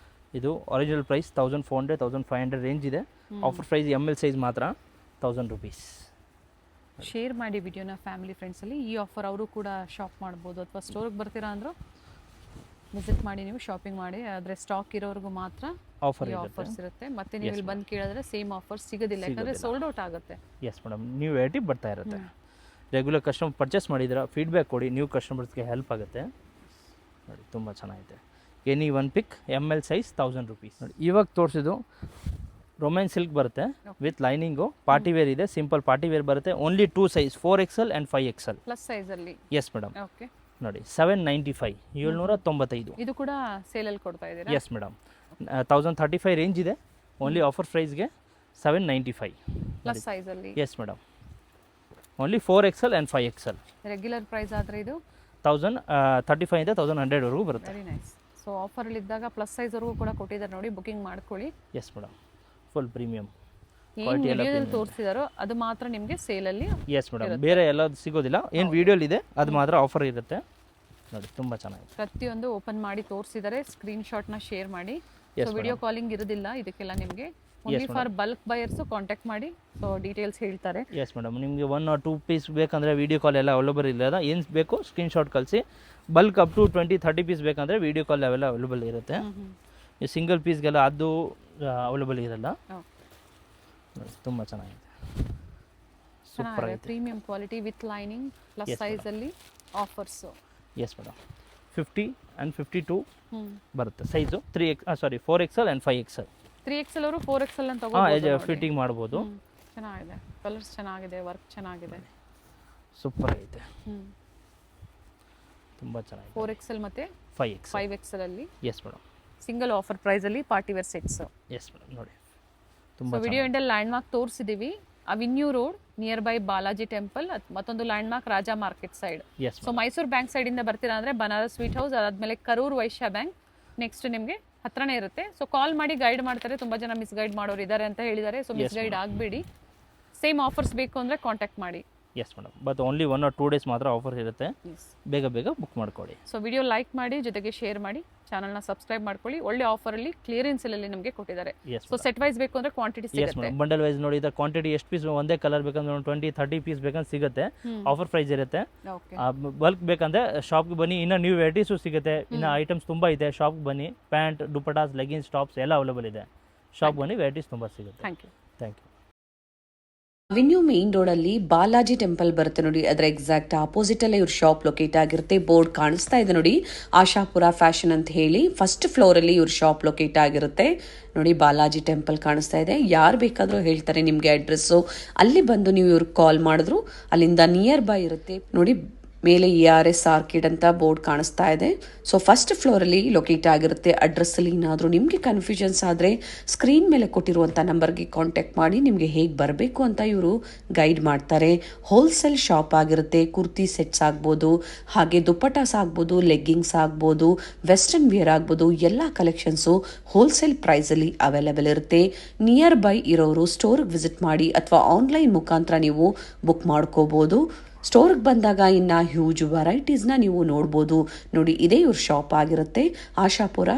ಇದು ಒರಿಜಿನಲ್ ಪ್ರೈಸ್ 1400 1500 ರೇಂಜ್ ಇದೆ, offer price M L size ಮಾತ್ರ 1000 rupees.
ಶೇರ್ ಮಾಡಿ ವಿಡಿಯೋನ ಫ್ಯಾಮಿಲಿ ಫ್ರೆಂಡ್ಸಲ್ಲಿ. ಈ ಆಫರ್ ಅವರು ಕೂಡ ಶಾಪ್ ಮಾಡ್ಬೋದು, ಅಥವಾ ಸ್ಟೋರಿಗೆ ಬರ್ತೀರಾ ಅಂದರೂ ವಿಸಿಟ್ ಮಾಡಿ ನೀವು ಶಾಪಿಂಗ್ ಮಾಡಿ. ಆದರೆ ಸ್ಟಾಕ್ ಇರೋರ್ಗೂ ಮಾತ್ರ
ಆಫರ್
ಈ ಆಫರ್ಸ್ ಇರುತ್ತೆ. ಮತ್ತೆ ನೀವು ಇಲ್ಲಿ ಬಂದು ಕೇಳಿದ್ರೆ ಸೇಮ್ ಆಫರ್ಸ್ ಸಿಗೋದಿಲ್ಲ, ಯಾಕಂದರೆ ಸೋಲ್ಡ್ ಔಟ್ ಆಗುತ್ತೆ.
ಎಸ್ ಮೇಡಮ್, ನ್ಯೂ ವೆರೈಟಿ ಬರ್ತಾ ಇರುತ್ತೆ. ರೆಗ್ಯುಲರ್ ಕಸ್ಟಮರ್ ಪರ್ಚೇಸ್ ಮಾಡಿದ್ರೆ ಫೀಡ್ಬ್ಯಾಕ್ ಕೊಡಿ, ನ್ಯೂ ಕಸ್ಟಮರ್ಸ್ಗೆ ಹೆಲ್ಪ್ ಆಗುತ್ತೆ. ನೋಡಿ ತುಂಬ ಚೆನ್ನಾಗಿದೆ. Any one pick M L size 1000 rupees. ನೋಡಿ ಇವಾಗ ತೋರಿಸಿದ್ದು ರೊಮ್ಯಾನ್ ಸಿಲ್ಕ್ ಬರುತ್ತೆ ವಿತ್ ಲೈನಿಂಗು, ಪಾರ್ಟಿ ವೇರ್ ಇದೆ, ಸಿಂಪಲ್ ಪಾರ್ಟಿ ವೇರ್ ಬರುತ್ತೆ. Only 2 size 4XL and 5XL.
Plus ಸೈಜಲ್ಲಿ.
ಎಸ್ ಮೇಡಮ್,
ಓಕೆ
ನೋಡಿ 795 795.
ಇದು ಕೂಡ ಸೇಲಲ್ಲಿ ಕೊಡ್ತಾ ಇದ್ದೀರಾ?
ಎಸ್ ಮೇಡಮ್, 1035 ರೇಂಜ್ ಇದೆ, ಓನ್ಲಿ ಆಫರ್ ಪ್ರೈಸ್ಗೆ 795.
ಪ್ಲಸ್ ಸೈಜಲ್ಲಿ.
Yes madam, only 4XL and 5XL.
Regular price ಆದರೆ ಇದು
1035 ಇಂದ 1100 ವರೆಗೂ ಬರುತ್ತೆ.
Very nice. ಸೊ ಆಫರಲ್ಲಿ ಇದ್ದಾಗ ಪ್ಲಸ್ ಸೈಜ್ವರೆಗೂ ಕೂಡ ಕೊಟ್ಟಿದ್ದಾರೆ ನೋಡಿ, ಬುಕಿಂಗ್ ಮಾಡ್ಕೊಳ್ಳಿ.
ಎಸ್ ಮೇಡಮ್, ಫುಲ್ ಪ್ರೀಮಿಯಂ
ಏನು ವಿಡಿಯೋದಲ್ಲಿ ತೋರಿಸಿದಾರೋ ಅದು ಮಾತ್ರ ನಿಮಗೆ ಸೇಲಲ್ಲಿ.
ಎಸ್ ಮೇಡಮ್, ಬೇರೆ ಎಲ್ಲ ಸಿಗೋದಿಲ್ಲ, ಏನು ವಿಡಿಯೋಲಿ ಇದೆ ಅದು ಮಾತ್ರ ಆಫರ್ ಇರುತ್ತೆ. ನೋಡಿ ತುಂಬ ಚೆನ್ನಾಗಿದೆ.
ಪ್ರತಿಯೊಂದು ಓಪನ್ ಮಾಡಿ ತೋರಿಸಿದರೆ ಸ್ಕ್ರೀನ್ಶಾಟ್ನ ಶೇರ್ ಮಾಡಿ. ಸೊ ವಿಡಿಯೋ ಕಾಲಿಂಗ್ ಇರೋದಿಲ್ಲ ಇದಕ್ಕೆಲ್ಲ ನಿಮಗೆ, only for bulk buyers contact ಮಾಡಿ. ಸೊ ಡೀಟೇಲ್ಸ್ ಹೇಳ್ತಾರೆ.
ಎಸ್ ಮೇಡಮ್, ನಿಮಗೆ 1 or 2 ಪೀಸ್ ಬೇಕಂದರೆ ವೀಡಿಯೋ ಕಾಲ್ ಎಲ್ಲ ಅವೈಲೇಬಲ್ ಇಲ್ಲ, ಏನು ಬೇಕು ಸ್ಕ್ರೀನ್ಶಾಟ್ ಕಳಿಸಿ. ಬಲ್ಕ್ ಅಪ್ ಟು 20-30 ಪೀಸ್ ಬೇಕಂದರೆ ವೀಡಿಯೋ ಕಾಲ್ ಅವೆಲ್ಲ ಅವೈಲೇಬಲ್ ಇರುತ್ತೆ. ಈ ಸಿಂಗಲ್ ಪೀಸ್ಗೆಲ್ಲ ಅದು ಅವೈಲೇಬಲ್ ಇರಲ್ಲ. ತುಂಬ ಚೆನ್ನಾಗಿದೆ, ಸೂಪರ್ ಆಗಿದೆ.
Premium quality with lining plus ಸೈಜಲ್ಲಿ ಆಫರ್ಸು.
ಎಸ್ ಮೇಡಮ್, 50 and 52 ಬರುತ್ತೆ size. 4XL and 5XL.
3XL ಅವರು 4XL ಅಂತ ತಗೋಬಹುದು,
ಫಿಟ್ಟಿಂಗ್ ಮಾಡ್ಬೋದು.
ಚೆನ್ನಾಗಿದೆ, ಕಲರ್ಸ್ ಚೆನ್ನಾಗಿದೆ, ವರ್ಕ್ ಚೆನ್ನಾಗಿದೆ,
ಸೂಪರ್ ಆಗಿದೆ, ತುಂಬ ಚೆನ್ನಾಗಿದೆ.
4XL ಮತ್ತು 5XL ಅಲ್ಲಿ.
ಎಸ್ ಮೇಡಮ್,
ಸಿಂಗಲ್ ಆಫರ್ ಪ್ರೈಸಲ್ಲಿ ಪಾರ್ಟಿವೇರ್ ಸೆಟ್ಸ್.
ಎಸ್ ಮೇಡಮ್, ನೋಡಿ ತುಂಬ.
ಸೊ ವಿಡಿಯೋ ಎಂಡಲ್ಲಿ ಲ್ಯಾಂಡ್ ಮಾರ್ಕ್ ತೋರಿಸಿದ್ದೀವಿ. Avenue road near by Balaji temple, ಮತ್ತೊಂದು landmark Raja market side. So Mysuru bank ಸೈಡಿಂದ ಬರ್ತೀರಾ ಅಂದರೆ ಬನಾರಸ್ ಸ್ವೀಟ್ ಹೌಸ್, ಅದಾದಮೇಲೆ ಕರೂರ್ ವೈಶ್ಯ ಬ್ಯಾಂಕ್ ನೆಕ್ಸ್ಟ್ ನಿಮಗೆ ಹತ್ರನೇ ಇರುತ್ತೆ. ಸೊ ಕಾಲ್ ಮಾಡಿ ಗೈಡ್ ಮಾಡ್ತಾರೆ. ತುಂಬ ಜನ ಮಿಸ್ ಗೈಡ್ ಮಾಡೋರು ಇದ್ದಾರೆ ಅಂತ ಹೇಳಿದ್ದಾರೆ. ಸೊ ಮಿಸ್ ಗೈಡ್ ಆಗಬೇಡಿ. ಸೇಮ್ ಆಫರ್ಸ್ ಬೇಕು ಅಂದರೆ ಕಾಂಟ್ಯಾಕ್ಟ್ ಮಾಡಿ.
Yes madam, but only 1 or 2 days ಮಾತ್ರ ಆಫರ್ ಇರುತ್ತೆ, ಬೇಗ ಬುಕ್ ಮಾಡ್ಕೊಳ್ಳಿ.
ಸೊ ವಿಡಿಯೋ ಲೈಕ್ ಮಾಡಿ, ಜೊತೆಗೆ ಶೇರ್ ಮಾಡಿ, ಚಾನಲ್ನ ಸಬ್ಸ್ಕ್ರೈಬ್ ಮಾಡ್ಕೊಳ್ಳಿ. ಒಳ್ಳೆ ಆಫರಲ್ಲಿ ಕ್ಲಿಯರೆನ್ಸ್ ಅಲ್ಲಿ ನಮಗೆ ಕೊಟ್ಟಿದ್ದಾರೆ. ಸೊ ಸೆಟ್ ವೈಸ್ ಬೇಕು ಅಂದರೆ ಕ್ವಾಂಟಿಟಿ ಸಿಗುತ್ತೆ,
ಬಂಡಲ್ ವೈಸ್ ನೋಡಿ. ಇದರ ಕ್ವಾಂಟಿಟಿ ಎಷ್ಟು ಪೀಸ್ ಒಂದೇ ಕಲರ್ ಬೇಕಂದ್ರೆ 20-30 ಪೀಸ್ ಬೇಕಂದ್ರೆ ಸಿಗುತ್ತೆ, ಆಫರ್ ಪ್ರೈಸ್ ಇರುತ್ತೆ. ಬಲ್ಕ್ ಬೇಕಂದ್ರೆ ಶಾಪ್ಗೆ ಬನ್ನಿ, ಇನ್ನು ನ್ಯೂ ವೆರೈಟೀಸು ಸಿಗುತ್ತೆ, ಇನ್ನು ಐಟಮ್ಸ್ ತುಂಬ ಇದೆ. ಶಾಪ್ಗೆ ಬನ್ನಿ, ಪ್ಯಾಂಟ್, ದುಪಟಾಸ್, ಲೆಗಿನ್ಸ್, ಟಾಪ್ಸ್ ಎಲ್ಲ ಅವೈಲೇಬಲ್ ಇದೆ. ಶಾಪ್ ಬನ್ನಿ, ವೆರೈಟೀಸ್ ತುಂಬ ಸಿಗುತ್ತೆ.
Thank you.
Avenue main road ಅಲ್ಲಿ ಬಾಲಾಜಿ ಟೆಂಪಲ್ ಬರುತ್ತೆ ನೋಡಿ, ಅದರ ಎಕ್ಸಾಕ್ಟ್ ಆಪೋಸಿಟ್ ಅಲ್ಲೇ ಇವ್ರ ಶಾಪ್ ಲೊಕೇಟ್ ಆಗಿರುತ್ತೆ. ಬೋರ್ಡ್ ಕಾಣಿಸ್ತಾ ಇದೆ ನೋಡಿ, ಆಶಾಪುರ ಫ್ಯಾಷನ್ ಅಂತ ಹೇಳಿ. ಫಸ್ಟ್ ಫ್ಲೋರ್ ಅಲ್ಲಿ ಇವ್ರ ಶಾಪ್ ಲೊಕೇಟ್ ಆಗಿರುತ್ತೆ ನೋಡಿ. ಬಾಲಾಜಿ ಟೆಂಪಲ್ ಕಾಣಿಸ್ತಾ ಇದೆ. ಯಾರು ಬೇಕಾದರೂ ಹೇಳ್ತಾರೆ ನಿಮಗೆ ಅಡ್ರೆಸ್ಸು. ಅಲ್ಲಿ ಬಂದು ನೀವು ಇವ್ರಿಗೆ ಕಾಲ್ ಮಾಡಿದ್ರು ಅಲ್ಲಿಂದ ನಿಯರ್ ಬೈ ಇರುತ್ತೆ ನೋಡಿ. ಮೇಲೆ ERS ಆರ್ಕಿಡ್ ಅಂತ ಬೋರ್ಡ್ ಕಾಣಿಸ್ತಾ ಇದೆ. ಸೊ ಫಸ್ಟ್ ಫ್ಲೋರಲ್ಲಿ ಲೊಕೇಟ್ ಆಗಿರುತ್ತೆ. ಅಡ್ರೆಸ್ಸಲ್ಲಿ ಏನಾದರೂ ನಿಮಗೆ ಕನ್ಫ್ಯೂಷನ್ಸ್ ಆದರೆ ಸ್ಕ್ರೀನ್ ಮೇಲೆ ಕೊಟ್ಟಿರುವಂಥ ನಂಬರ್ಗೆ ಕಾಂಟ್ಯಾಕ್ಟ್ ಮಾಡಿ ನಿಮಗೆ ಹೇಗೆ ಬರಬೇಕು ಅಂತ ಇವರು ಗೈಡ್ ಮಾಡ್ತಾರೆ. ಹೋಲ್ಸೇಲ್ ಶಾಪ್ ಆಗಿರುತ್ತೆ. ಕುರ್ತಿ ಸೆಟ್ಸ್ ಆಗ್ಬೋದು, ಹಾಗೆ ದುಪ್ಪಟಾಸ್ ಆಗ್ಬೋದು, ಲೆಗ್ಗಿಂಗ್ಸ್ ಆಗ್ಬೋದು, ವೆಸ್ಟರ್ನ್ ವೇರ್ ಆಗ್ಬೋದು, ಎಲ್ಲ ಕಲೆಕ್ಷನ್ಸು ಹೋಲ್ಸೇಲ್ ಪ್ರೈಸಲ್ಲಿ ಅವೈಲೇಬಲ್ ಇರುತ್ತೆ. ನಿಯರ್ ಬೈ ಇರೋರು ಸ್ಟೋರ್ಗೆ ವಿಸಿಟ್ ಮಾಡಿ ಅಥವಾ ಆನ್ಲೈನ್ ಮುಖಾಂತರ ನೀವು ಬುಕ್ ಮಾಡ್ಕೋಬೋದು. ಸ್ಟೋರ್ಗೆ ಬಂದಾಗ ಇನ್ನು ಹ್ಯೂಜ್ ವೆರೈಟೀಸ್ನ ನೀವು ನೋಡ್ಬೋದು ನೋಡಿ. ಇದೇ ಇವ್ರ ಶಾಪ್ ಆಗಿರುತ್ತೆ, ಆಶಾಪುರ